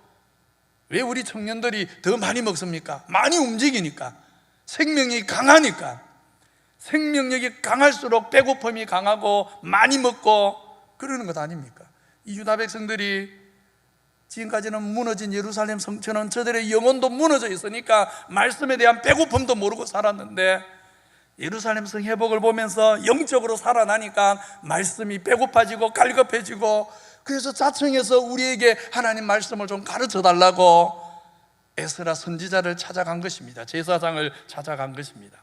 왜 우리 청년들이 더 많이 먹습니까? 많이 움직이니까, 생명력이 강하니까. 생명력이 강할수록 배고픔이 강하고 많이 먹고 그러는 것 아닙니까? 이 유다 백성들이 지금까지는 무너진 예루살렘 성처는 저들의 영혼도 무너져 있으니까 말씀에 대한 배고픔도 모르고 살았는데, 예루살렘 성 회복을 보면서 영적으로 살아나니까 말씀이 배고파지고 갈급해지고, 그래서 자청해서 우리에게 하나님 말씀을 좀 가르쳐 달라고 에스라 선지자를 찾아간 것입니다. 제사장을 찾아간 것입니다.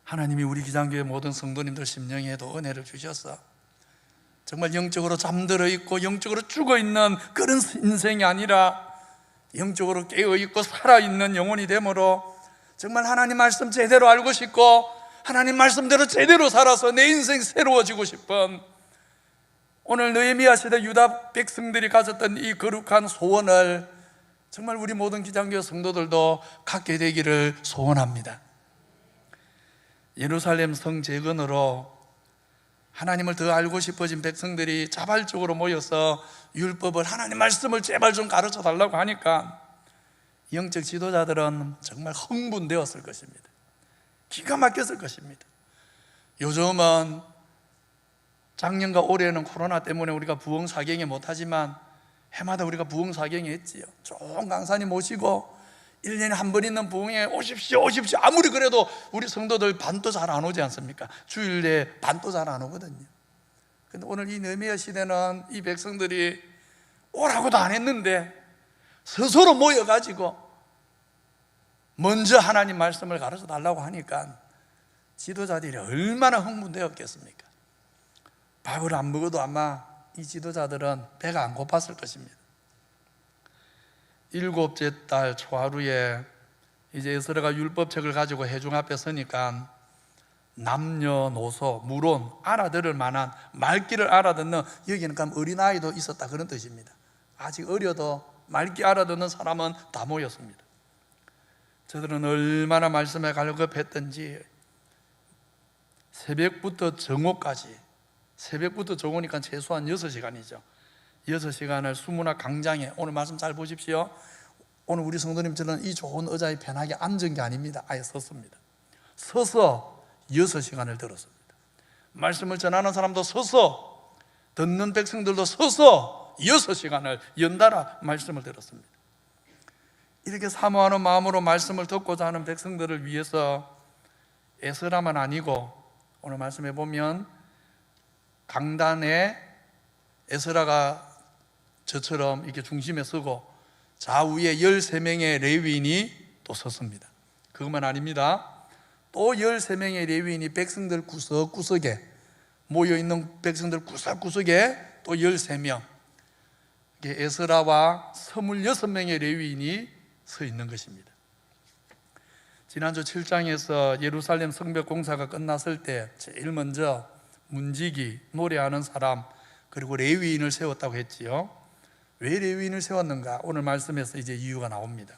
하나님이 우리 기장교회 모든 성도님들 심령에도 은혜를 주셔서 정말 영적으로 잠들어 있고 영적으로 죽어 있는 그런 인생이 아니라 영적으로 깨어 있고 살아있는 영혼이 되므로 정말 하나님 말씀 제대로 알고 싶고 하나님 말씀대로 제대로 살아서 내 인생 새로워지고 싶은, 오늘 느헤미야 시대 유다 백성들이 가졌던 이 거룩한 소원을 정말 우리 모든 기장교회 성도들도 갖게 되기를 소원합니다. 예루살렘 성 재건으로 하나님을 더 알고 싶어진 백성들이 자발적으로 모여서 율법을, 하나님 말씀을 제발 좀 가르쳐 달라고 하니까 영적 지도자들은 정말 흥분되었을 것입니다. 기가 막혔을 것입니다. 요즘은 작년과 올해는 코로나 때문에 우리가 부흥사경에 못하지만 해마다 우리가 부흥사경에 했지요. 좋은 강사님 모시고 1년에 한 번 있는 부흥에 오십시오. 아무리 그래도 우리 성도들 반도 잘 안 오지 않습니까? 주일에 반도 잘 안 오거든요. 근데 오늘 이 느헤미야 시대는 이 백성들이 오라고도 안 했는데 스스로 모여가지고 먼저 하나님 말씀을 가르쳐 달라고 하니까 지도자들이 얼마나 흥분되었겠습니까? 밥을 안 먹어도 아마 이 지도자들은 배가 안 고팠을 것입니다. 7째 달 초하루에 이제 에스라가 율법책을 가지고 회중 앞에 서니까 남녀노소 물론 알아들을 만한, 말귀를 알아듣는, 여기는 그럼 어린아이도 있었다 그런 뜻입니다. 아직 어려도 말귀 알아듣는 사람은 다 모였습니다. 저들은 얼마나 말씀에 갈급했던지 새벽부터 정오까지, 새벽부터 정오니까 최소한 6시간이죠. 6시간을 수문학 강장에, 오늘 말씀 잘 보십시오. 오늘 우리 성도님들은 이 좋은 의자에 편하게 앉은 게 아닙니다. 아예 섰습니다. 서서 6시간을 들었습니다. 말씀을 전하는 사람도 서서, 듣는 백성들도 서서 6시간을 연달아 말씀을 들었습니다. 이렇게 사모하는 마음으로 말씀을 듣고자 하는 백성들을 위해서 에스라만 아니고 오늘 말씀해 보면 강단에 에스라가 저처럼 이렇게 중심에 서고 좌우에 13명의 레위인이 또 섰습니다. 그것만 아닙니다. 또 13명의 레위인이 백성들 구석구석에 모여있는 백성들 구석구석에 또 13명, 에스라와 26명의 레위인이 서 있는 것입니다. 지난주 7장에서 예루살렘 성벽 공사가 끝났을 때 제일 먼저 문지기, 노래하는 사람, 그리고 레위인을 세웠다고 했지요. 왜 레위인을 세웠는가? 오늘 말씀에서 이제 이유가 나옵니다.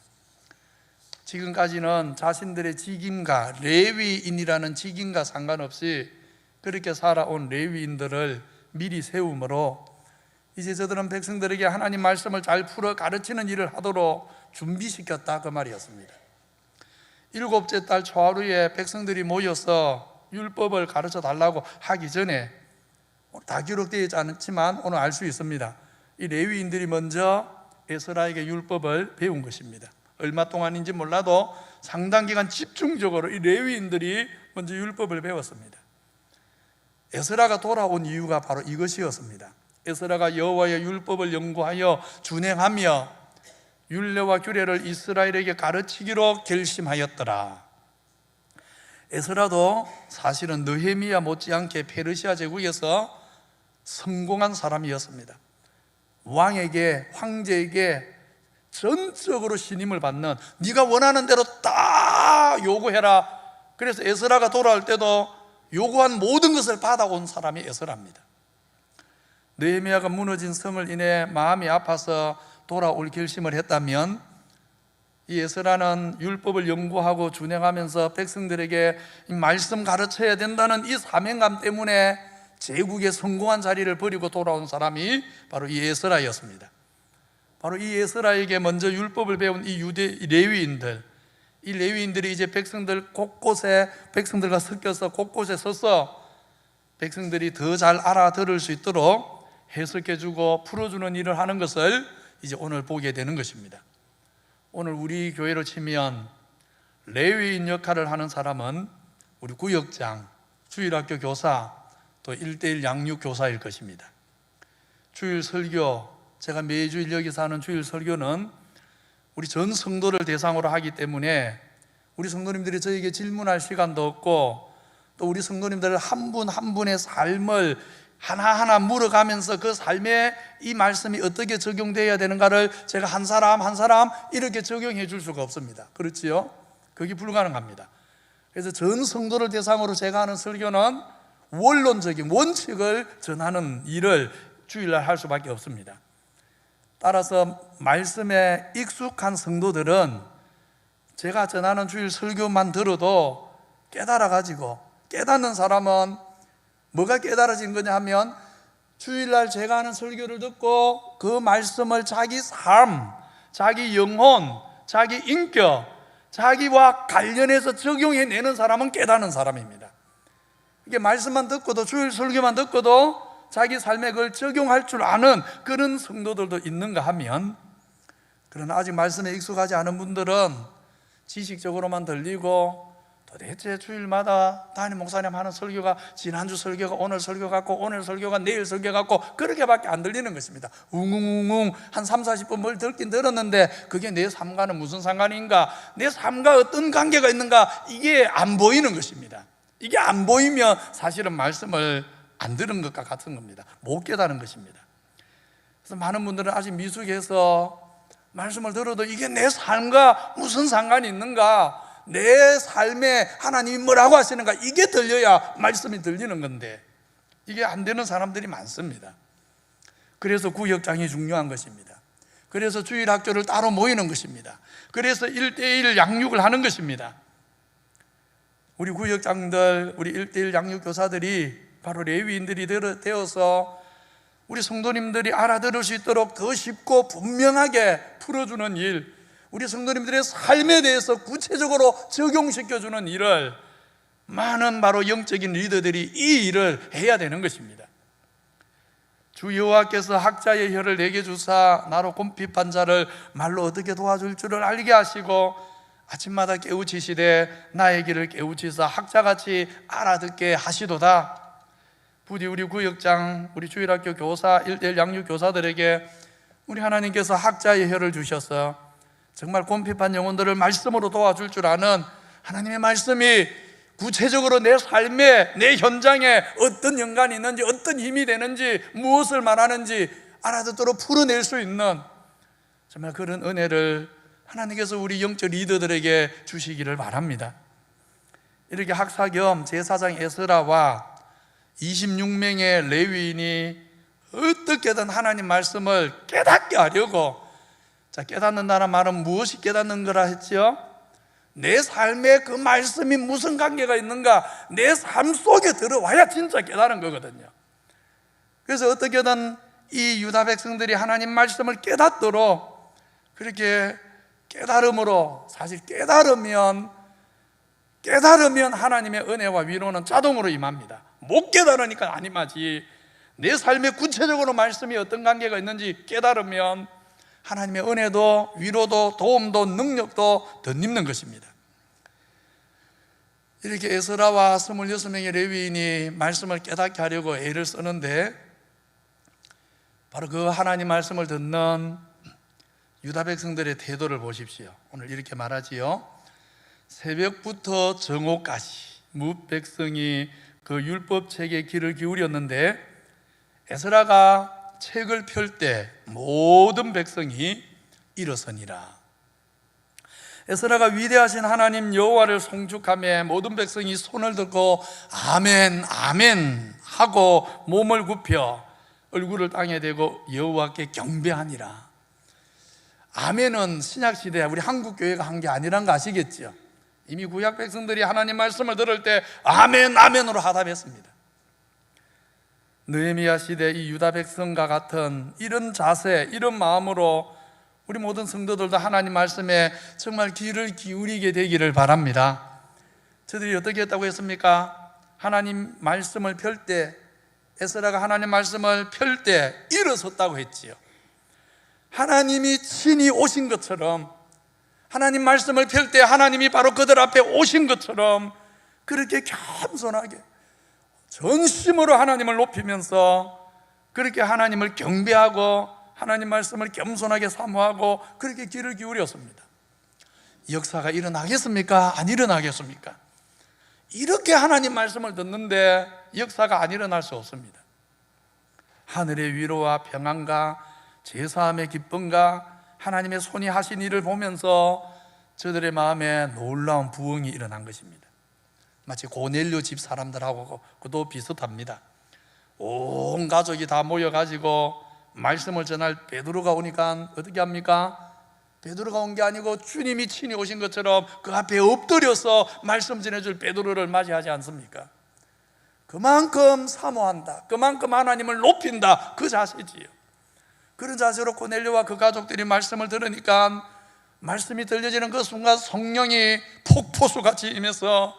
지금까지는 자신들의 직임과, 레위인이라는 직임과 상관없이 그렇게 살아온 레위인들을 미리 세움으로 이제 저들은 백성들에게 하나님 말씀을 잘 풀어 가르치는 일을 하도록 준비시켰다, 그 말이었습니다. 7째 달 초하루에 백성들이 모여서 율법을 가르쳐 달라고 하기 전에, 다 기록되어 있지 않지만 오늘 알 수 있습니다. 이 레위인들이 먼저 에스라에게 율법을 배운 것입니다. 얼마 동안인지 몰라도 상당 기간 집중적으로 이 레위인들이 먼저 율법을 배웠습니다. 에스라가 돌아온 이유가 바로 이것이었습니다. 에스라가 여호와의 율법을 연구하여 준행하며 율례와 규례를 이스라엘에게 가르치기로 결심하였더라. 에스라도 사실은 느헤미야 못지않게 페르시아 제국에서 성공한 사람이었습니다. 왕에게, 황제에게 전적으로 신임을 받는, 네가 원하는 대로 딱 요구해라. 그래서 에스라가 돌아올 때도 요구한 모든 것을 받아온 사람이 에스라입니다. 느헤미야가 무너진 성을 인해 마음이 아파서 돌아올 결심을 했다면, 이 에스라는 율법을 연구하고 준행하면서 백성들에게 말씀 가르쳐야 된다는 이 사명감 때문에 제국의 성공한 자리를 버리고 돌아온 사람이 바로 이 에스라였습니다. 바로 이 에스라에게 먼저 율법을 배운 이 레위인들, 이 레위인들이 이제 백성들과 섞여서 곳곳에 서서 백성들이 더 잘 알아들을 수 있도록 해석해주고 풀어주는 일을 하는 것을 이제 오늘 보게 되는 것입니다. 오늘 우리 교회로 치면 레위인 역할을 하는 사람은 우리 구역장, 주일학교 교사, 또 1:1 양육 교사일 것입니다. 주일 설교, 제가 매주일 여기서 하는 주일 설교는 우리 전 성도를 대상으로 하기 때문에 우리 성도님들이 저에게 질문할 시간도 없고, 또 우리 성도님들 한 분 한 분의 삶을 하나하나 물어가면서 그 삶에 이 말씀이 어떻게 적용되어야 되는가를 제가 한 사람 한 사람 이렇게 적용해 줄 수가 없습니다. 그렇지요? 그게 불가능합니다. 그래서 전 성도를 대상으로 제가 하는 설교는 원론적인 원칙을 전하는 일을 주일날 할 수밖에 없습니다. 따라서 말씀에 익숙한 성도들은 제가 전하는 주일 설교만 들어도 깨달아가지고, 깨닫는 사람은 뭐가 깨달아진 거냐 하면 주일날 제가 하는 설교를 듣고 그 말씀을 자기 삶, 자기 영혼, 자기 인격, 자기와 관련해서 적용해내는 사람은 깨닫는 사람입니다. 이게 말씀만 듣고도, 주일 설교만 듣고도 자기 삶에 그걸 적용할 줄 아는 그런 성도들도 있는가 하면, 그러나 아직 말씀에 익숙하지 않은 분들은 지식적으로만 들리고 도대체 주일마다 담임 목사님 하는 설교가 지난주 설교가 오늘 설교 같고 오늘 설교가 내일 설교 같고 그렇게밖에 안 들리는 것입니다. 웅웅웅 한 30-40분 뭘 듣긴 들었는데 그게 내 삶과는 무슨 상관인가, 내 삶과 어떤 관계가 있는가, 이게 안 보이는 것입니다. 이게 안 보이면 사실은 말씀을 안 들은 것과 같은 겁니다. 못 깨달은 것입니다. 그래서 많은 분들은 아직 미숙해서 말씀을 들어도 이게 내 삶과 무슨 상관이 있는가, 내 삶에 하나님이 뭐라고 하시는가, 이게 들려야 말씀이 들리는 건데 이게 안 되는 사람들이 많습니다. 그래서 구역장이 중요한 것입니다. 그래서 주일학교를 따로 모이는 것입니다. 그래서 1:1 양육을 하는 것입니다. 우리 구역장들, 우리 1:1 양육 교사들이 바로 레위인들이 되어서 우리 성도님들이 알아들을 수 있도록 더 쉽고 분명하게 풀어주는 일, 우리 성도님들의 삶에 대해서 구체적으로 적용시켜주는 일을 많은 바로 영적인 리더들이 이 일을 해야 되는 것입니다. 주 여호와께서 학자의 혀를 내게 주사 나로 곰핍한 자를 말로 어떻게 도와줄 줄을 알게 하시고 아침마다 깨우치시되 나의 길을 깨우치사 학자같이 알아듣게 하시도다. 부디 우리 구역장, 우리 주일학교 교사, 1:1 양육 교사들에게 우리 하나님께서 학자의 혀를 주셔서 정말 곰핍한 영혼들을 말씀으로 도와줄 줄 아는 하나님의 말씀이 구체적으로 내 삶에, 내 현장에 어떤 연관이 있는지, 어떤 힘이 되는지, 무엇을 말하는지 알아듣도록 풀어낼 수 있는 정말 그런 은혜를 하나님께서 우리 영적 리더들에게 주시기를 바랍니다. 이렇게 학사 겸 제사장 에스라와 26명의 레위인이 어떻게든 하나님 말씀을 깨닫게 하려고, 자, 깨닫는다는 말은 무엇이 깨닫는 거라 했죠? 내 삶에 그 말씀이 무슨 관계가 있는가, 내 삶 속에 들어와야 진짜 깨달은 거거든요. 그래서 어떻게든 이 유다 백성들이 하나님 말씀을 깨닫도록 그렇게 깨달음으로, 사실 깨달으면 하나님의 은혜와 위로는 자동으로 임합니다. 못 깨달으니까 안 임하지. 내 삶에 구체적으로 말씀이 어떤 관계가 있는지 깨달으면 하나님의 은혜도 위로도 도움도 능력도 덧입는 것입니다. 이렇게 에스라와 26명의 레위인이 말씀을 깨닫게 하려고 애를 쓰는데 바로 그 하나님 말씀을 듣는 유다 백성들의 태도를 보십시오. 오늘 이렇게 말하지요. 새벽부터 정오까지 뭇 백성이 그 율법책에 귀를 기울였는데 에스라가 책을 펼 때 모든 백성이 일어서니라. 에스라가 위대하신 하나님 여호와를 송축하며 모든 백성이 손을 들고 아멘 아멘 하고 몸을 굽혀 얼굴을 땅에 대고 여호와께 경배하니라. 아멘은 신약시대 우리 한국교회가 한 게 아니란 거 아시겠죠? 이미 구약 백성들이 하나님 말씀을 들을 때 아멘 아멘으로 하답했습니다. 느헤미야 시대 이 유다 백성과 같은 이런 자세, 이런 마음으로 우리 모든 성도들도 하나님 말씀에 정말 귀를 기울이게 되기를 바랍니다. 저들이 어떻게 했다고 했습니까? 하나님 말씀을 펼 때, 에스라가 하나님 말씀을 펼 때 일어섰다고 했지요. 하나님이 친히 오신 것처럼, 하나님 말씀을 펼 때 하나님이 바로 그들 앞에 오신 것처럼 그렇게 겸손하게 전심으로 하나님을 높이면서 그렇게 하나님을 경배하고 하나님 말씀을 겸손하게 사모하고 그렇게 귀를 기울였습니다. 역사가 일어나겠습니까? 안 일어나겠습니까? 이렇게 하나님 말씀을 듣는데 역사가 안 일어날 수 없습니다. 하늘의 위로와 평안과 제사함의 기쁨과 하나님의 손이 하신 일을 보면서 저들의 마음에 놀라운 부흥이 일어난 것입니다. 마치 고넬료 집 사람들하고 그도 비슷합니다. 온 가족이 다 모여가지고 말씀을 전할 베드로가 오니까 어떻게 합니까? 베드로가 온 게 아니고 주님이 친히 오신 것처럼 그 앞에 엎드려서 말씀 전해줄 베드로를 맞이하지 않습니까? 그만큼 사모한다, 그만큼 하나님을 높인다, 그 자세지요. 그런 자세로 고넬료와 그 가족들이 말씀을 들으니까 말씀이 들려지는 그 순간 성령이 폭포수같이 임해서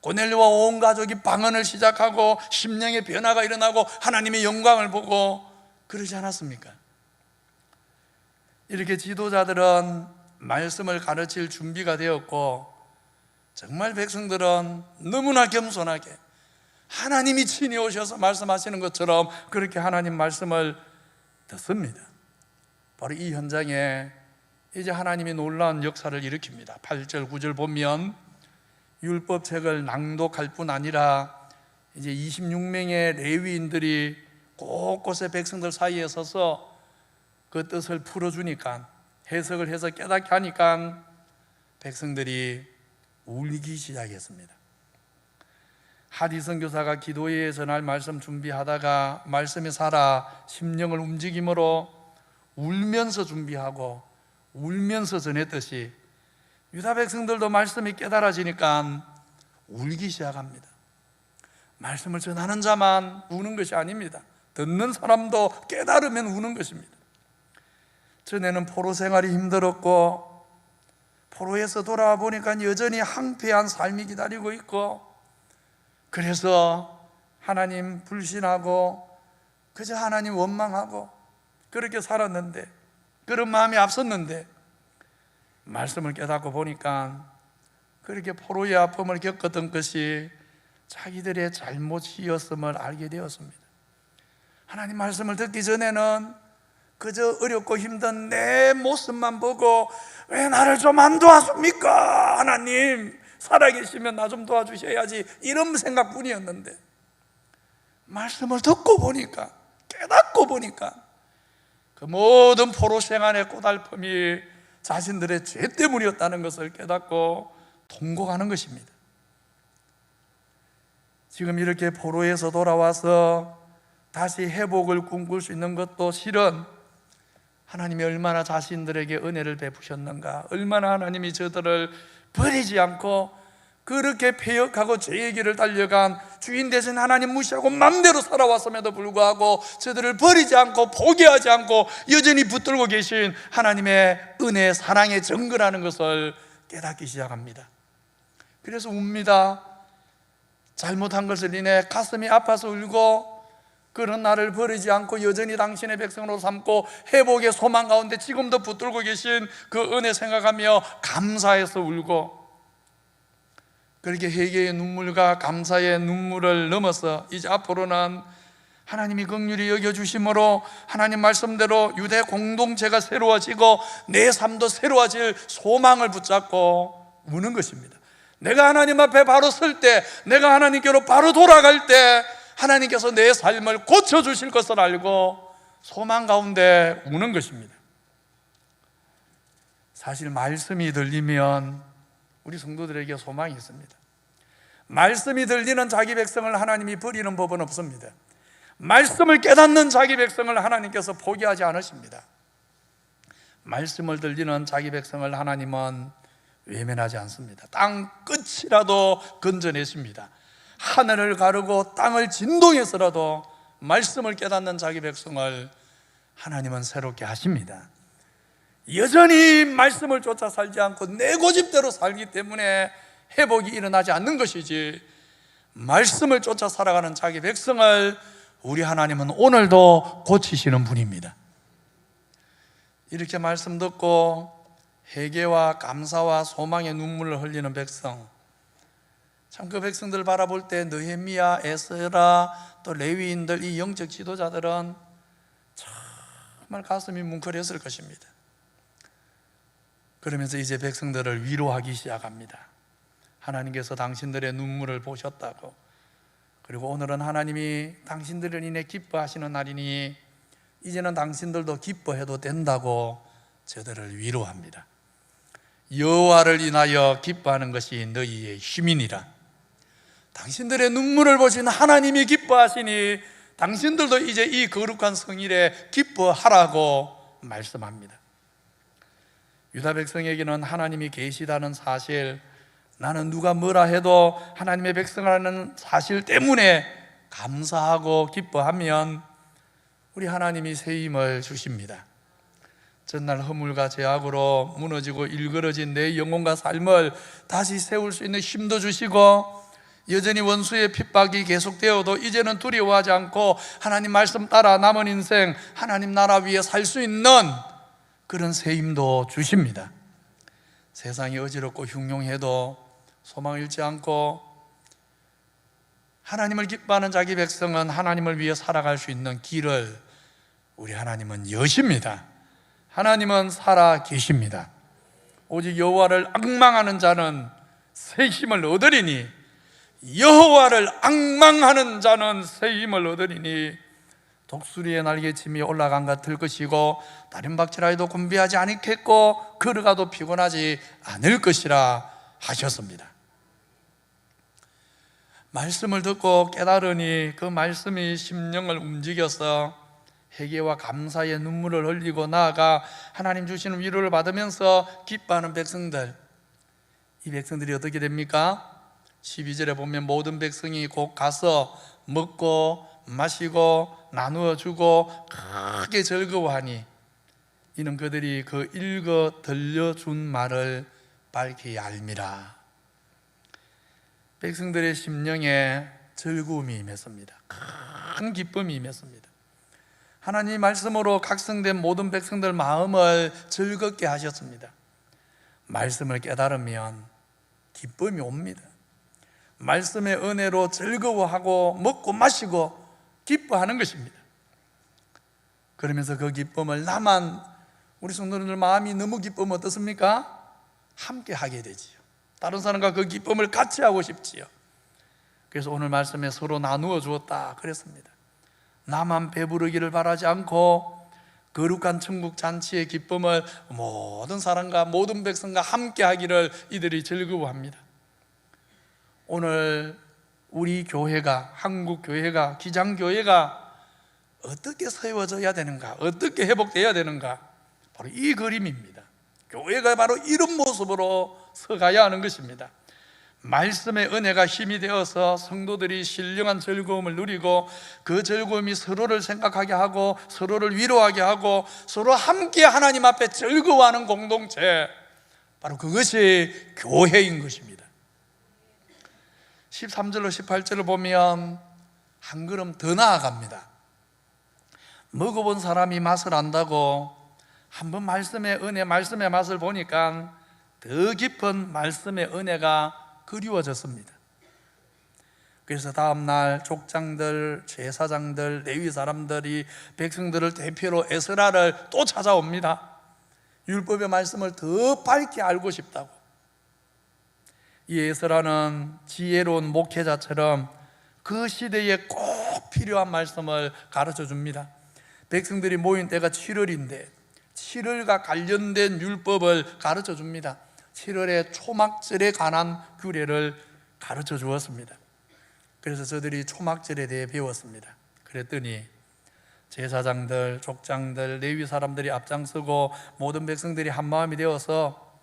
고넬료와 온 가족이 방언을 시작하고 심령의 변화가 일어나고 하나님의 영광을 보고 그러지 않았습니까? 이렇게 지도자들은 말씀을 가르칠 준비가 되었고 정말 백성들은 너무나 겸손하게 하나님이 친히 오셔서 말씀하시는 것처럼 그렇게 하나님 말씀을 듣습니다. 바로 이 현장에 이제 하나님이 놀라운 역사를 일으킵니다. 8절 9절 보면 율법책을 낭독할 뿐 아니라 이제 26명의 레위인들이 곳곳에 백성들 사이에 서서 그 뜻을 풀어주니까, 해석을 해서 깨닫게 하니까 백성들이 울기 시작했습니다. 하디선 교사가 기도회에 전할 말씀 준비하다가 말씀이 살아 심령을 움직임으로 울면서 준비하고 울면서 전했듯이 유다 백성들도 말씀이 깨달아지니까 울기 시작합니다. 말씀을 전하는 자만 우는 것이 아닙니다. 듣는 사람도 깨달으면 우는 것입니다. 전에는 포로 생활이 힘들었고 포로에서 돌아와 보니까 여전히 황폐한 삶이 기다리고 있고, 그래서 하나님 불신하고 그저 하나님 원망하고 그렇게 살았는데, 그런 마음이 앞섰는데 말씀을 깨닫고 보니까 그렇게 포로의 아픔을 겪었던 것이 자기들의 잘못이었음을 알게 되었습니다. 하나님 말씀을 듣기 전에는 그저 어렵고 힘든 내 모습만 보고 왜 나를 좀 안 도와줍니까? 하나님 살아계시면 나 좀 도와주셔야지, 이런 생각뿐이었는데 말씀을 듣고 보니까, 깨닫고 보니까 그 모든 포로 생활의 고달픔이 자신들의 죄 때문이었다는 것을 깨닫고 통곡하는 것입니다. 지금 이렇게 포로에서 돌아와서 다시 회복을 꿈꿀 수 있는 것도 실은 하나님이 얼마나 자신들에게 은혜를 베푸셨는가, 얼마나 하나님이 저들을 버리지 않고 그렇게 폐역하고 죄의 길을 달려간 주인 대신 하나님 무시하고 맘대로 살아왔음에도 불구하고 저들을 버리지 않고 포기하지 않고 여전히 붙들고 계신 하나님의 은혜, 사랑의 증거라는 것을 깨닫기 시작합니다. 그래서 웁니다. 잘못한 것을 인해 가슴이 아파서 울고, 그런 나를 버리지 않고 여전히 당신의 백성으로 삼고 회복의 소망 가운데 지금도 붙들고 계신 그 은혜 생각하며 감사해서 울고, 그렇게 회개의 눈물과 감사의 눈물을 넘어서 이제 앞으로는 하나님이 긍휼히 여겨주심으로 하나님 말씀대로 유대 공동체가 새로워지고 내 삶도 새로워질 소망을 붙잡고 우는 것입니다. 내가 하나님 앞에 바로 설 때, 내가 하나님께로 바로 돌아갈 때 하나님께서 내 삶을 고쳐주실 것을 알고 소망 가운데 우는 것입니다. 사실 말씀이 들리면 우리 성도들에게 소망이 있습니다. 말씀이 들리는 자기 백성을 하나님이 버리는 법은 없습니다. 말씀을 깨닫는 자기 백성을 하나님께서 포기하지 않으십니다. 말씀을 들리는 자기 백성을 하나님은 외면하지 않습니다. 땅 끝이라도 건져내십니다. 하늘을 가르고 땅을 진동해서라도 말씀을 깨닫는 자기 백성을 하나님은 새롭게 하십니다. 여전히 말씀을 쫓아 살지 않고 내 고집대로 살기 때문에 회복이 일어나지 않는 것이지, 말씀을 쫓아 살아가는 자기 백성을 우리 하나님은 오늘도 고치시는 분입니다. 이렇게 말씀 듣고 회개와 감사와 소망의 눈물을 흘리는 백성, 참 그 백성들 바라볼 때 느헤미야, 에스라, 또 레위인들, 이 영적 지도자들은 정말 가슴이 뭉클했을 것입니다. 그러면서 이제 백성들을 위로하기 시작합니다. 하나님께서 당신들의 눈물을 보셨다고, 그리고 오늘은 하나님이 당신들을 인해 기뻐하시는 날이니 이제는 당신들도 기뻐해도 된다고 저들을 위로합니다. 여호와를 인하여 기뻐하는 것이 너희의 힘이니라. 당신들의 눈물을 보신 하나님이 기뻐하시니 당신들도 이제 이 거룩한 성일에 기뻐하라고 말씀합니다. 유다 백성에게는 하나님이 계시다는 사실, 나는 누가 뭐라 해도 하나님의 백성이라는 사실 때문에 감사하고 기뻐하면 우리 하나님이 새 힘을 주십니다. 전날 허물과 죄악으로 무너지고 일그러진 내 영혼과 삶을 다시 세울 수 있는 힘도 주시고, 여전히 원수의 핍박이 계속되어도 이제는 두려워하지 않고 하나님 말씀 따라 남은 인생 하나님 나라 위에 살 수 있는 그런 새 힘도 주십니다. 세상이 어지럽고 흉흉해도 소망을 잃지 않고 하나님을 기뻐하는 자기 백성은 하나님을 위해 살아갈 수 있는 길을 우리 하나님은 여십니다. 하나님은 살아 계십니다. 오직 여호와를 앙망하는 자는 새 힘을 얻으리니, 여호와를 앙망하는 자는 새 힘을 얻으리니 독수리의 날개침이 올라간 같을 것이고 다림박질하여도 곤비하지 않겠고 걸어가도 피곤하지 않을 것이라 하셨습니다. 말씀을 듣고 깨달으니 그 말씀이 심령을 움직여서 회개와 감사의 눈물을 흘리고 나아가 하나님 주시는 위로를 받으면서 기뻐하는 백성들, 이 백성들이 어떻게 됩니까? 12절에 보면 모든 백성이 곧 가서 먹고 마시고 나누어 주고 크게 즐거워하니 이는 그들이 그 읽어 들려준 말을 밝히 알미라. 백성들의 심령에 즐거움이 임했습니다. 큰 기쁨이 임했습니다. 하나님 말씀으로 각성된 모든 백성들 마음을 즐겁게 하셨습니다. 말씀을 깨달으면 기쁨이 옵니다. 말씀의 은혜로 즐거워하고 먹고 마시고 기뻐하는 것입니다. 그러면서 그 기쁨을 나만, 우리 성도님들 마음이 너무 기쁘면 어떻습니까? 함께 하게 되지요. 다른 사람과 그 기쁨을 같이 하고 싶지요. 그래서 오늘 말씀에 서로 나누어 주었다 그랬습니다. 나만 배부르기를 바라지 않고 거룩한 천국 잔치의 기쁨을 모든 사람과 모든 백성과 함께 하기를 이들이 즐거워합니다. 오늘 우리 교회가, 한국 교회가, 기장교회가 어떻게 세워져야 되는가, 어떻게 회복되어야 되는가, 바로 이 그림입니다. 교회가 바로 이런 모습으로 서가야 하는 것입니다. 말씀의 은혜가 힘이 되어서 성도들이 신령한 즐거움을 누리고 그 즐거움이 서로를 생각하게 하고 서로를 위로하게 하고 서로 함께 하나님 앞에 즐거워하는 공동체, 바로 그것이 교회인 것입니다. 13절로 18절을 보면 한 걸음 더 나아갑니다. 먹어본 사람이 맛을 안다고 한번 말씀의 은혜, 말씀의 맛을 보니까 더 깊은 말씀의 은혜가 그리워졌습니다. 그래서 다음날 족장들, 제사장들, 레위 사람들이 백성들을 대표로 에스라를 또 찾아옵니다. 율법의 말씀을 더 밝게 알고 싶다고. 이 에스라는 지혜로운 목회자처럼 그 시대에 꼭 필요한 말씀을 가르쳐 줍니다. 백성들이 모인 때가 7월인데 7월과 관련된 율법을 가르쳐 줍니다. 7월의 초막절에 관한 규례를 가르쳐 주었습니다. 그래서 저들이 초막절에 대해 배웠습니다. 그랬더니 제사장들, 족장들, 레위 사람들이 앞장서고 모든 백성들이 한마음이 되어서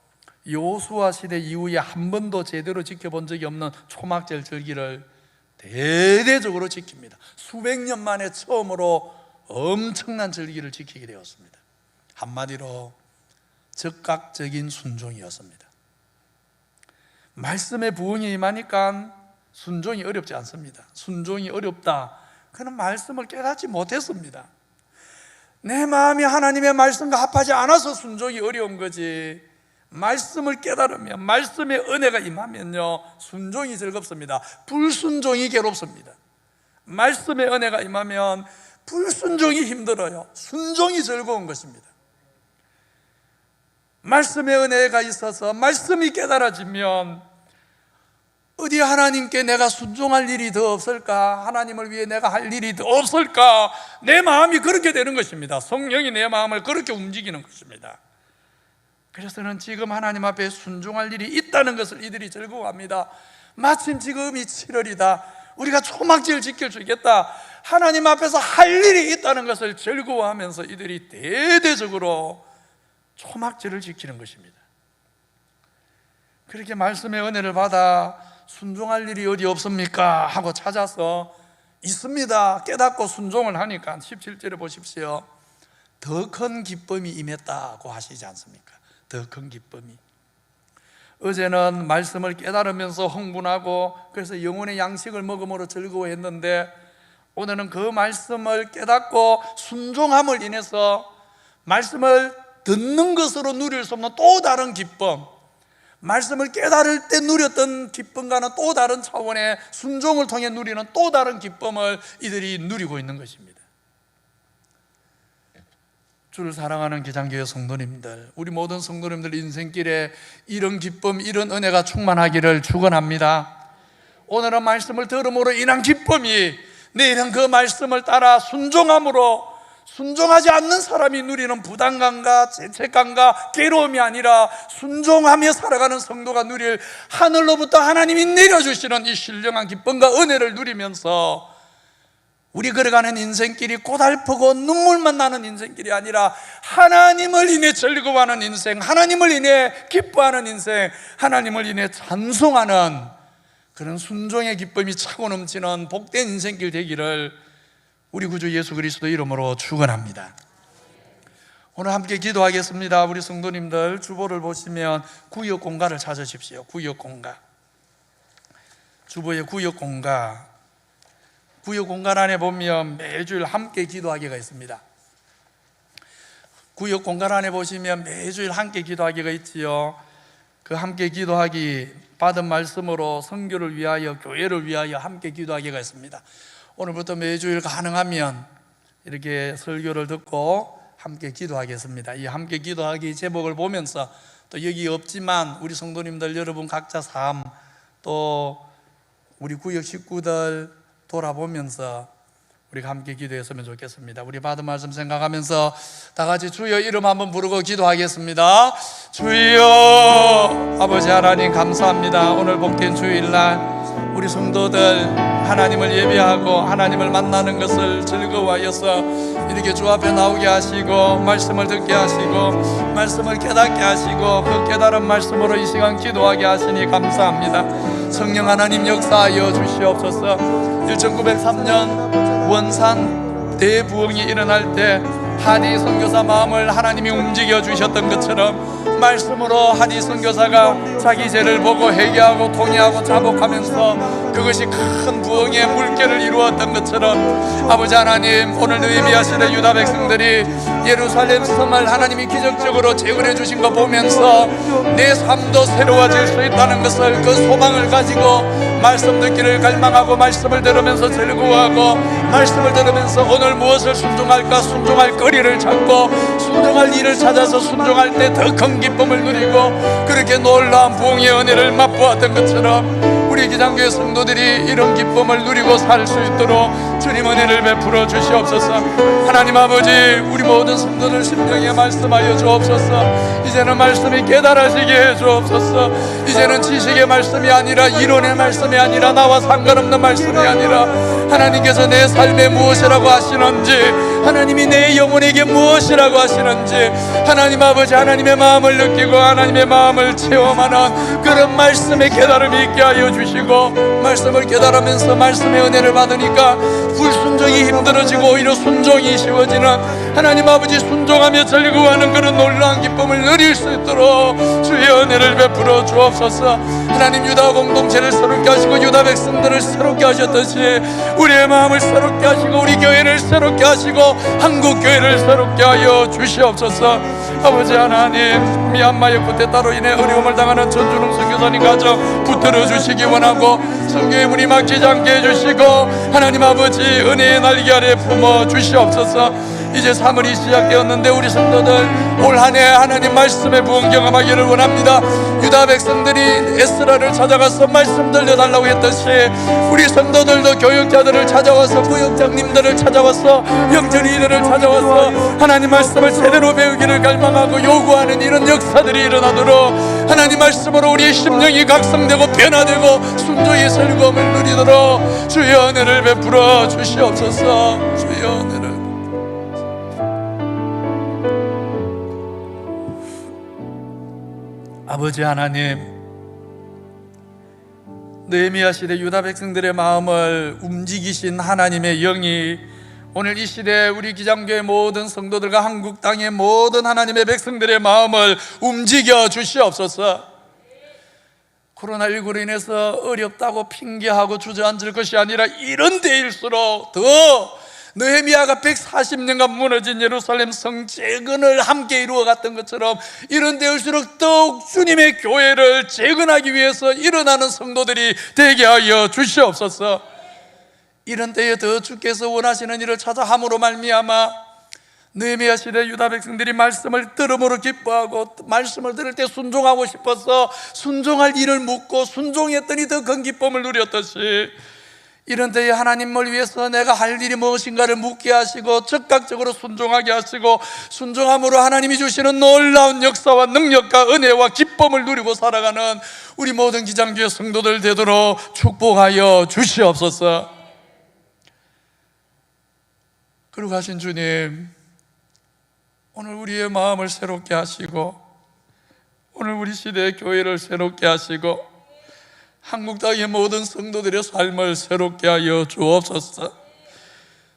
여호수아 시대 이후에 한 번도 제대로 지켜본 적이 없는 초막절 절기를 대대적으로 지킵니다. 수백 년 만에 처음으로 엄청난 절기를 지키게 되었습니다. 한마디로 즉각적인 순종이었습니다. 말씀의 부흥이 임하니까 순종이 어렵지 않습니다. 순종이 어렵다, 그는 말씀을 깨닫지 못했습니다. 내 마음이 하나님의 말씀과 합하지 않아서 순종이 어려운 거지, 말씀을 깨달으면, 말씀의 은혜가 임하면요 순종이 즐겁습니다. 불순종이 괴롭습니다. 말씀의 은혜가 임하면 불순종이 힘들어요. 순종이 즐거운 것입니다. 말씀의 은혜가 있어서 말씀이 깨달아지면 어디 하나님께 내가 순종할 일이 더 없을까? 하나님을 위해 내가 할 일이 더 없을까? 내 마음이 그렇게 되는 것입니다. 성령이 내 마음을 그렇게 움직이는 것입니다. 그래서는 지금 하나님 앞에 순종할 일이 있다는 것을 이들이 즐거워합니다. 마침 지금이 7월이다. 우리가 초막절 지킬 수 있겠다. 하나님 앞에서 할 일이 있다는 것을 즐거워하면서 이들이 대대적으로 초막절을 지키는 것입니다. 그렇게 말씀의 은혜를 받아 순종할 일이 어디 없습니까? 하고 찾아서 있습니다. 깨닫고 순종을 하니까 17절에 보십시오. 더 큰 기쁨이 임했다고 하시지 않습니까? 더 큰 기쁨이. 어제는 말씀을 깨달으면서 흥분하고 그래서 영혼의 양식을 먹음으로 즐거워했는데 오늘은 그 말씀을 깨닫고 순종함을 인해서 말씀을 듣는 것으로 누릴 수 없는 또 다른 기쁨, 말씀을 깨달을 때 누렸던 기쁨과는 또 다른 차원의 순종을 통해 누리는 또 다른 기쁨을 이들이 누리고 있는 것입니다. 주를 사랑하는 기장교회 성도님들, 우리 모든 성도님들 인생길에 이런 기쁨, 이런 은혜가 충만하기를 축원합니다. 오늘은 말씀을 들음으로 인한 기쁨이 내일은 그 말씀을 따라 순종함으로, 순종하지 않는 사람이 누리는 부담감과 죄책감과 괴로움이 아니라 순종하며 살아가는 성도가 누릴 하늘로부터 하나님이 내려주시는 이 신령한 기쁨과 은혜를 누리면서 우리 걸어가는 인생길이 고달프고 눈물만 나는 인생길이 아니라 하나님을 인해 즐거워하는 인생, 하나님을 인해 기뻐하는 인생, 하나님을 인해 찬송하는 그런 순종의 기쁨이 차고 넘치는 복된 인생길 되기를 우리 구주 예수 그리스도 이름으로 축원합니다. 오늘 함께 기도하겠습니다. 우리 성도님들 주보를 보시면 구역 공가를 찾으십시오. 구역 공가, 주보의 구역 공가. 구역 공간 안에 보면 매주일 함께 기도하기가 있습니다. 구역 공간 안에 보시면 매주일 함께 기도하기가 있지요. 그 함께 기도하기 받은 말씀으로 선교를 위하여, 교회를 위하여 함께 기도하기가 있습니다. 오늘부터 매주일 가능하면 이렇게 설교를 듣고 함께 기도하겠습니다. 이 함께 기도하기 제목을 보면서 또 여기 없지만 우리 성도님들 여러분 각자 삶, 또 우리 구역 식구들 돌아보면서 우리가 함께 기도했으면 좋겠습니다. 우리 받은 말씀 생각하면서 다 같이 주여 이름 한번 부르고 기도하겠습니다. 주여, 아버지 하나님 감사합니다. 오늘 복된 주일날 우리 성도들 하나님을 예배하고 하나님을 만나는 것을 즐거워하여서 이렇게 주 앞에 나오게 하시고 말씀을 듣게 하시고 말씀을 깨닫게 하시고 그 깨달은 말씀으로 이 시간 기도하게 하시니 감사합니다. 성령 하나님 역사하여 주시옵소서. 1903년 원산 대부흥이 일어날 때 하디 선교사 마음을 하나님이 움직여 주셨던 것처럼 말씀으로 하디 선교사가 자기 죄를 보고 회개하고 통회하고 자복하면서 그것이 큰 부흥의 물결을 이루었던 것처럼 아버지 하나님, 오늘 느헤미야 시대 유다 백성들이 예루살렘 성을 하나님이 기적적으로 재건해 주신 거 보면서 내 삶도 새로워질 수 있다는 것을, 그 소망을 가지고 말씀 듣기를 갈망하고 말씀을 들으면서 즐거워하고 말씀을 들으면서 오늘 무엇을 순종할까 순종할 거리를 찾고 순종할 일을 찾아서 순종할 때 더 큰 기쁨을 누리고 그렇게 놀라운 부흥의 은혜를 맛보았던 것처럼 우리 기장교회 성도들이 이런 기쁨을 누리고 살 수 있도록 주님 은혜를 베풀어 주시옵소서. 하나님 아버지, 우리 모든 성도들 심령에 말씀하여 주옵소서. 이제는 말씀이 깨달아지게 해 주옵소서. 이제는 지식의 말씀이 아니라 이론의 말씀이 아니라 나와 상관없는 말씀이 아니라 하나님께서 내 삶에 무엇이라고 하시는지, 하나님이 내 영혼에게 무엇이라고 하시는지 하나님 아버지, 하나님의 마음을 느끼고 하나님의 마음을 체험하는 그런 말씀의 깨달음이 있게 하여 주시고, 말씀을 깨달으면서 말씀의 은혜를 받으니까 불순종이 힘들어지고 오히려 순종이 쉬워지는, 하나님 아버지 순종하며 즐거워하는 그런 놀라운 기쁨을 누릴 수 있도록 주의 은혜를 베풀어 주옵소서. 하나님, 유다 공동체를 새롭게 하시고 유다 백성들을 새롭게 하셨듯이 우리의 마음을 새롭게 하시고 우리 교회를 새롭게 하시고 한국 교회를 새롭게 하여 주시옵소서. 아버지 하나님, 미얀마의 쿠데타로 인해 어려움을 당하는 전준웅 선교사님 가정 붙들어 주시기 원하고 선교의 문이 막히지 않게 해주시고 하나님 아버지 은혜의 날개 아래 품어 주시옵소서. 이제 3월이 시작되었는데 우리 성도들 올 한 해 하나님 말씀의 부흥 경험하기를 원합니다. 유다 백성들이 에스라를 찾아가서 말씀 들려달라고 했듯이 우리 성도들도 교육자들을 찾아와서 부역장님들을 찾아와서 영전이들을 찾아와서 하나님 말씀을 제대로 배우기를 갈망하고 요구하는 이런 역사들이 일어나도록 하나님 말씀으로 우리의 심령이 각성되고 변화되고 순종의 즐거움을 누리도록 주의 은혜를 베풀어 주시옵소서. 주의 은혜를. 아버지 하나님, 느헤미야 시대 유다 백성들의 마음을 움직이신 하나님의 영이 오늘 이 시대 우리 기장교회 모든 성도들과 한국 땅의 모든 하나님의 백성들의 마음을 움직여 주시옵소서. 코로나19로 인해서 어렵다고 핑계하고 주저앉을 것이 아니라 이런 때일수록 더 느헤미야가 140년간 무너진 예루살렘 성 재건을 함께 이루어갔던 것처럼 이런 때일수록 더욱 주님의 교회를 재건하기 위해서 일어나는 성도들이 되게 하여 주시옵소서. 이런 때에 더 주께서 원하시는 일을 찾아 함으로 말미암아 느헤미야 시대 유다 백성들이 말씀을 들음으로 기뻐하고 말씀을 들을 때 순종하고 싶어서 순종할 일을 묻고 순종했더니 더 큰 기쁨을 누렸듯이 이런 때에 하나님을 위해서 내가 할 일이 무엇인가를 묻게 하시고 즉각적으로 순종하게 하시고 순종함으로 하나님이 주시는 놀라운 역사와 능력과 은혜와 기쁨을 누리고 살아가는 우리 모든 기장교회 성도들 되도록 축복하여 주시옵소서. 그러고 하신 주님, 오늘 우리의 마음을 새롭게 하시고 오늘 우리 시대의 교회를 새롭게 하시고 한국 땅의 모든 성도들의 삶을 새롭게 하여 주옵소서.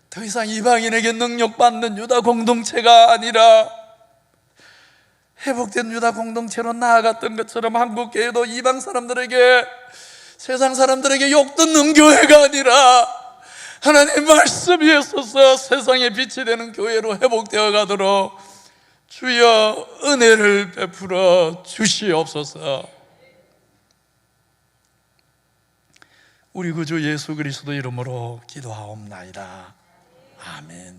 더 이상 이방인에게 능력받는 유다 공동체가 아니라 회복된 유다 공동체로 나아갔던 것처럼 한국 교회도 이방 사람들에게 세상 사람들에게 욕 듣는 교회가 아니라 하나님 말씀 위에 서서 세상의 빛이 되는 교회로 회복되어 가도록 주여 은혜를 베풀어 주시옵소서. 우리 구주 예수 그리스도 이름으로 기도하옵나이다. 아멘.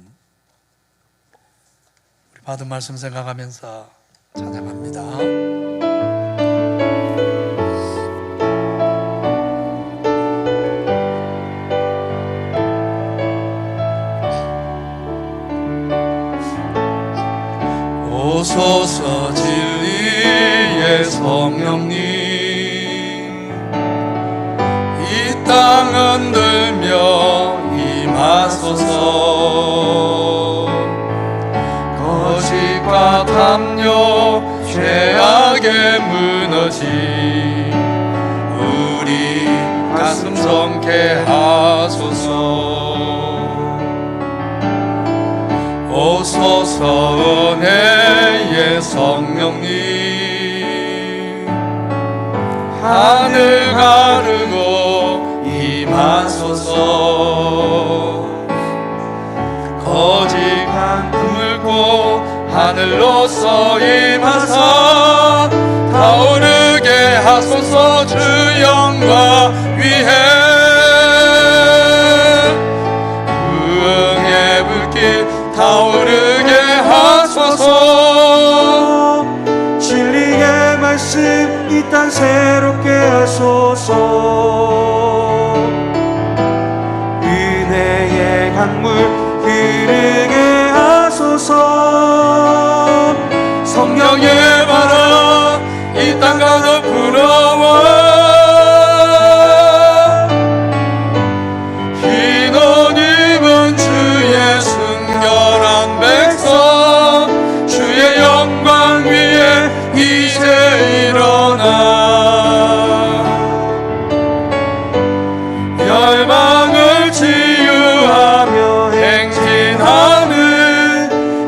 우리 받은 말씀 생각하면서 찬양합니다. 오소서 진리의 성령님, 이 땅 흔들며 임하소서. 거짓과 담요 죄악에 무너진 우리 가슴 성케 하소서. 오소서 은혜의 성령님, 하늘 가르고 임하소서. 거짓한 물고 하늘로서 임하사 타오르게 하소서. 주 영광 위에 부흥의 불길 타오르게 하소서. 진리의 말씀 이 땅 새롭게 하소서. 은혜의 강물 흐르게 하소서. 성령의 바람 이 땅 가득 불어와 흰 옷 입은 주의 순결한 백성, 주의 영광 위에 이제 일어나 열방을 치유하며 행진하는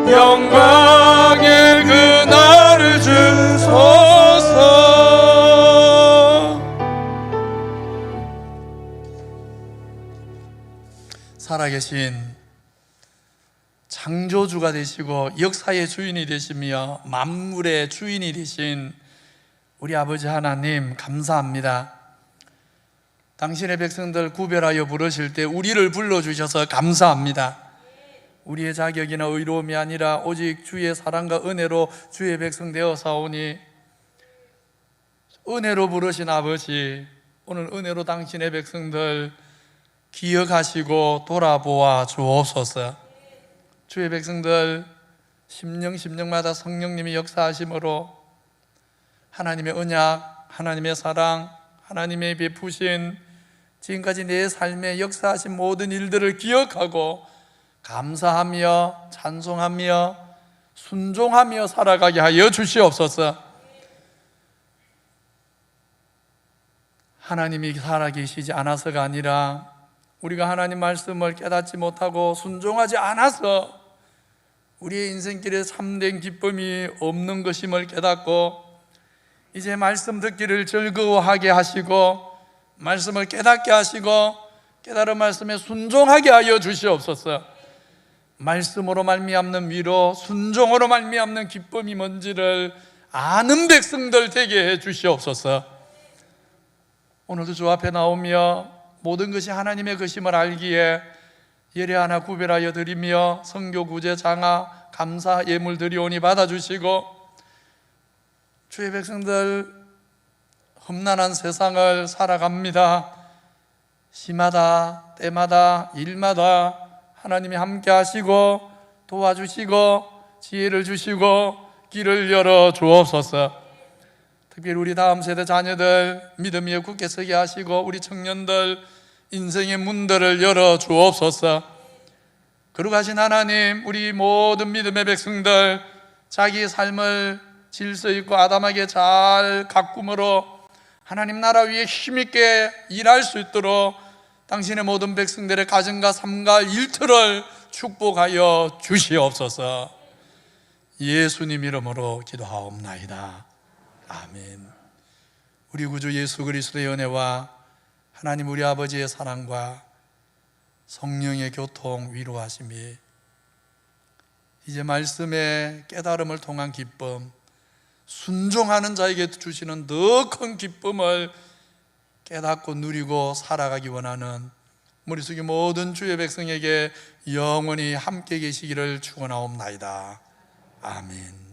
영광의 그날을 주소서. 살아계신 창조주가 되시고 역사의 주인이 되시며 만물의 주인이 되신 우리 아버지 하나님 감사합니다. 당신의 백성들 구별하여 부르실 때 우리를 불러주셔서 감사합니다. 우리의 자격이나 의로움이 아니라 오직 주의 사랑과 은혜로 주의 백성 되어 사오니 은혜로 부르신 아버지, 오늘 은혜로 당신의 백성들 기억하시고 돌아보아 주옵소서. 주의 백성들 심령마다 성령님이 역사하심으로 하나님의 언약, 하나님의 사랑, 하나님의 베푸신 지금까지 내 삶에 역사하신 모든 일들을 기억하고 감사하며 찬송하며 순종하며 살아가게 하여 주시옵소서. 하나님이 살아계시지 않아서가 아니라 우리가 하나님 말씀을 깨닫지 못하고 순종하지 않아서 우리의 인생길에 참된 기쁨이 없는 것임을 깨닫고 이제 말씀 듣기를 즐거워하게 하시고 말씀을 깨닫게 하시고 깨달은 말씀에 순종하게 하여 주시옵소서. 말씀으로 말미암는 위로, 순종으로 말미암는 기쁨이 뭔지를 아는 백성들 되게 해 주시옵소서. 오늘도 주 앞에 나오며 모든 것이 하나님의 것임을 알기에 예례 하나 구별하여 드리며 선교 구제 장하 감사 예물 드리오니 받아주시고 주의 백성들 험난한 세상을 살아갑니다. 시마다 때마다 일마다 하나님이 함께 하시고 도와주시고 지혜를 주시고 길을 열어 주옵소서. 특별히 우리 다음 세대 자녀들 믿음 위에 굳게 서게 하시고 우리 청년들 인생의 문들을 열어 주옵소서. 거룩하신 하나님, 우리 모든 믿음의 백성들 자기 삶을 질서 있고 아담하게 잘 가꿈으로 하나님 나라 위에 힘있게 일할 수 있도록 당신의 모든 백성들의 가정과 삶과 일터를 축복하여 주시옵소서. 예수님 이름으로 기도하옵나이다. 아멘. 우리 구주 예수 그리스도의 은혜와 하나님 우리 아버지의 사랑과 성령의 교통 위로하심이 이제 말씀의 깨달음을 통한 기쁨, 순종하는 자에게 주시는 더 큰 기쁨을 깨닫고 누리고 살아가기 원하는 머릿속의 모든 주의 백성에게 영원히 함께 계시기를 축원하옵나이다. 아멘.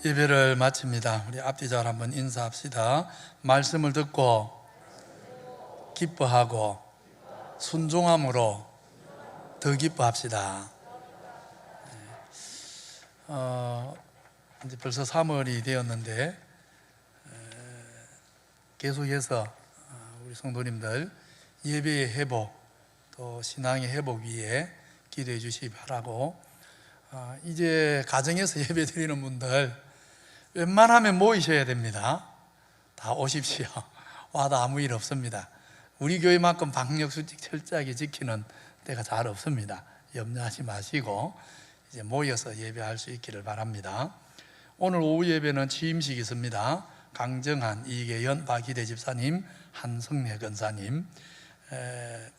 예배를 마칩니다. 우리 앞뒤절 한번 인사합시다. 말씀을 듣고 기뻐하고 순종함으로 더 기뻐합시다. 이제 벌써 3월이 되었는데 계속해서 우리 성도님들 예배의 회복 또 신앙의 회복 위에 기도해 주시기 바라고, 이제 가정에서 예배 드리는 분들 웬만하면 모이셔야 됩니다. 다 오십시오. 와도 아무 일 없습니다. 우리 교회만큼 방역수칙 철저하게 지키는 데가 잘 없습니다. 염려하지 마시고 이제 모여서 예배할 수 있기를 바랍니다. 오늘 오후 예배는 취임식이 있습니다. 강정한, 이계연, 박희대 집사님, 한성래 권사님,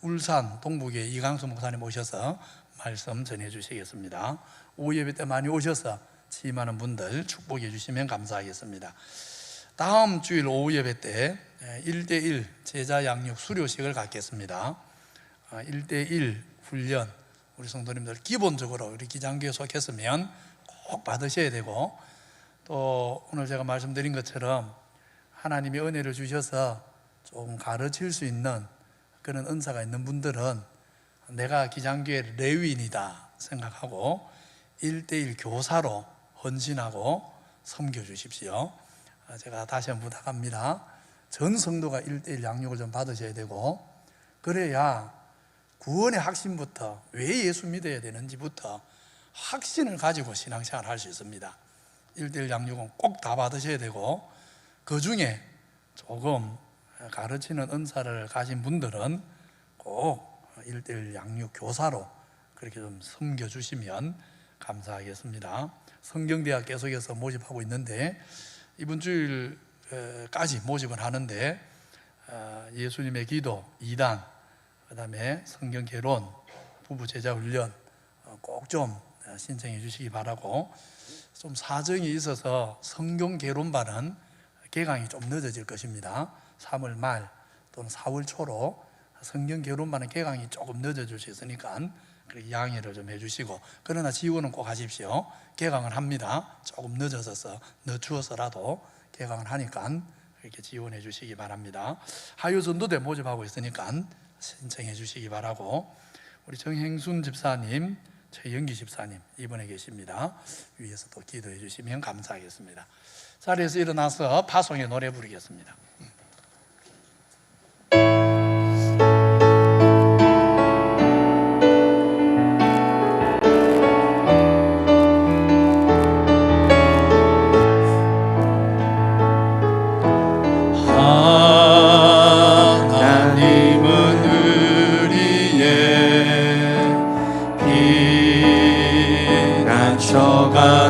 울산 동북에 이강수 목사님 오셔서 말씀 전해 주시겠습니다. 오후 예배 때 많이 오셔서 취임하는 분들 축복해 주시면 감사하겠습니다. 다음 주일 오후 예배 때 1대1 제자 양육 수료식을 갖겠습니다. 1대1 훈련, 우리 성도님들 기본적으로 우리 기장교에 속했으면 꼭 받으셔야 되고, 또 오늘 제가 말씀드린 것처럼 하나님이 은혜를 주셔서 좀 가르칠 수 있는 그런 은사가 있는 분들은 내가 기장교회 레위인이다 생각하고 1대1 교사로 헌신하고 섬겨주십시오. 제가 다시 한번 부탁합니다. 전 성도가 1대1 양육을 좀 받으셔야 되고, 그래야 구원의 확신부터 왜 예수 믿어야 되는지부터 확신을 가지고 신앙생활을 할 수 있습니다. 1대1 양육은 꼭 다 받으셔야 되고, 그 중에 조금 가르치는 은사를 가진 분들은 꼭 1대1 양육 교사로 그렇게 좀 섬겨주시면 감사하겠습니다. 성경대학 계속해서 모집하고 있는데 이번 주일까지 모집을 하는데 예수님의 기도 2단, 그 다음에 성경 개론, 부부 제자 훈련 꼭 좀 신청해 주시기 바라고, 좀 사정이 있어서 성경 개론반은 개강이 좀 늦어질 것입니다. 3월 말 또는 4월 초로 성경 개론반은 개강이 조금 늦어질 수 있으니까 그렇게 양해를 좀 해주시고, 그러나 지원은 꼭 하십시오. 개강을 합니다. 조금 늦추어서라도 개강을 하니까 이렇게 지원해 주시기 바랍니다. 하유 전도대 모집하고 있으니까 신청해 주시기 바라고, 우리 정행순 집사님, 최영기 집사님 이번에 계십니다. 위에서 또 기도해 주시면 감사하겠습니다. 자리에서 일어나서 파송의 노래 부르겠습니다.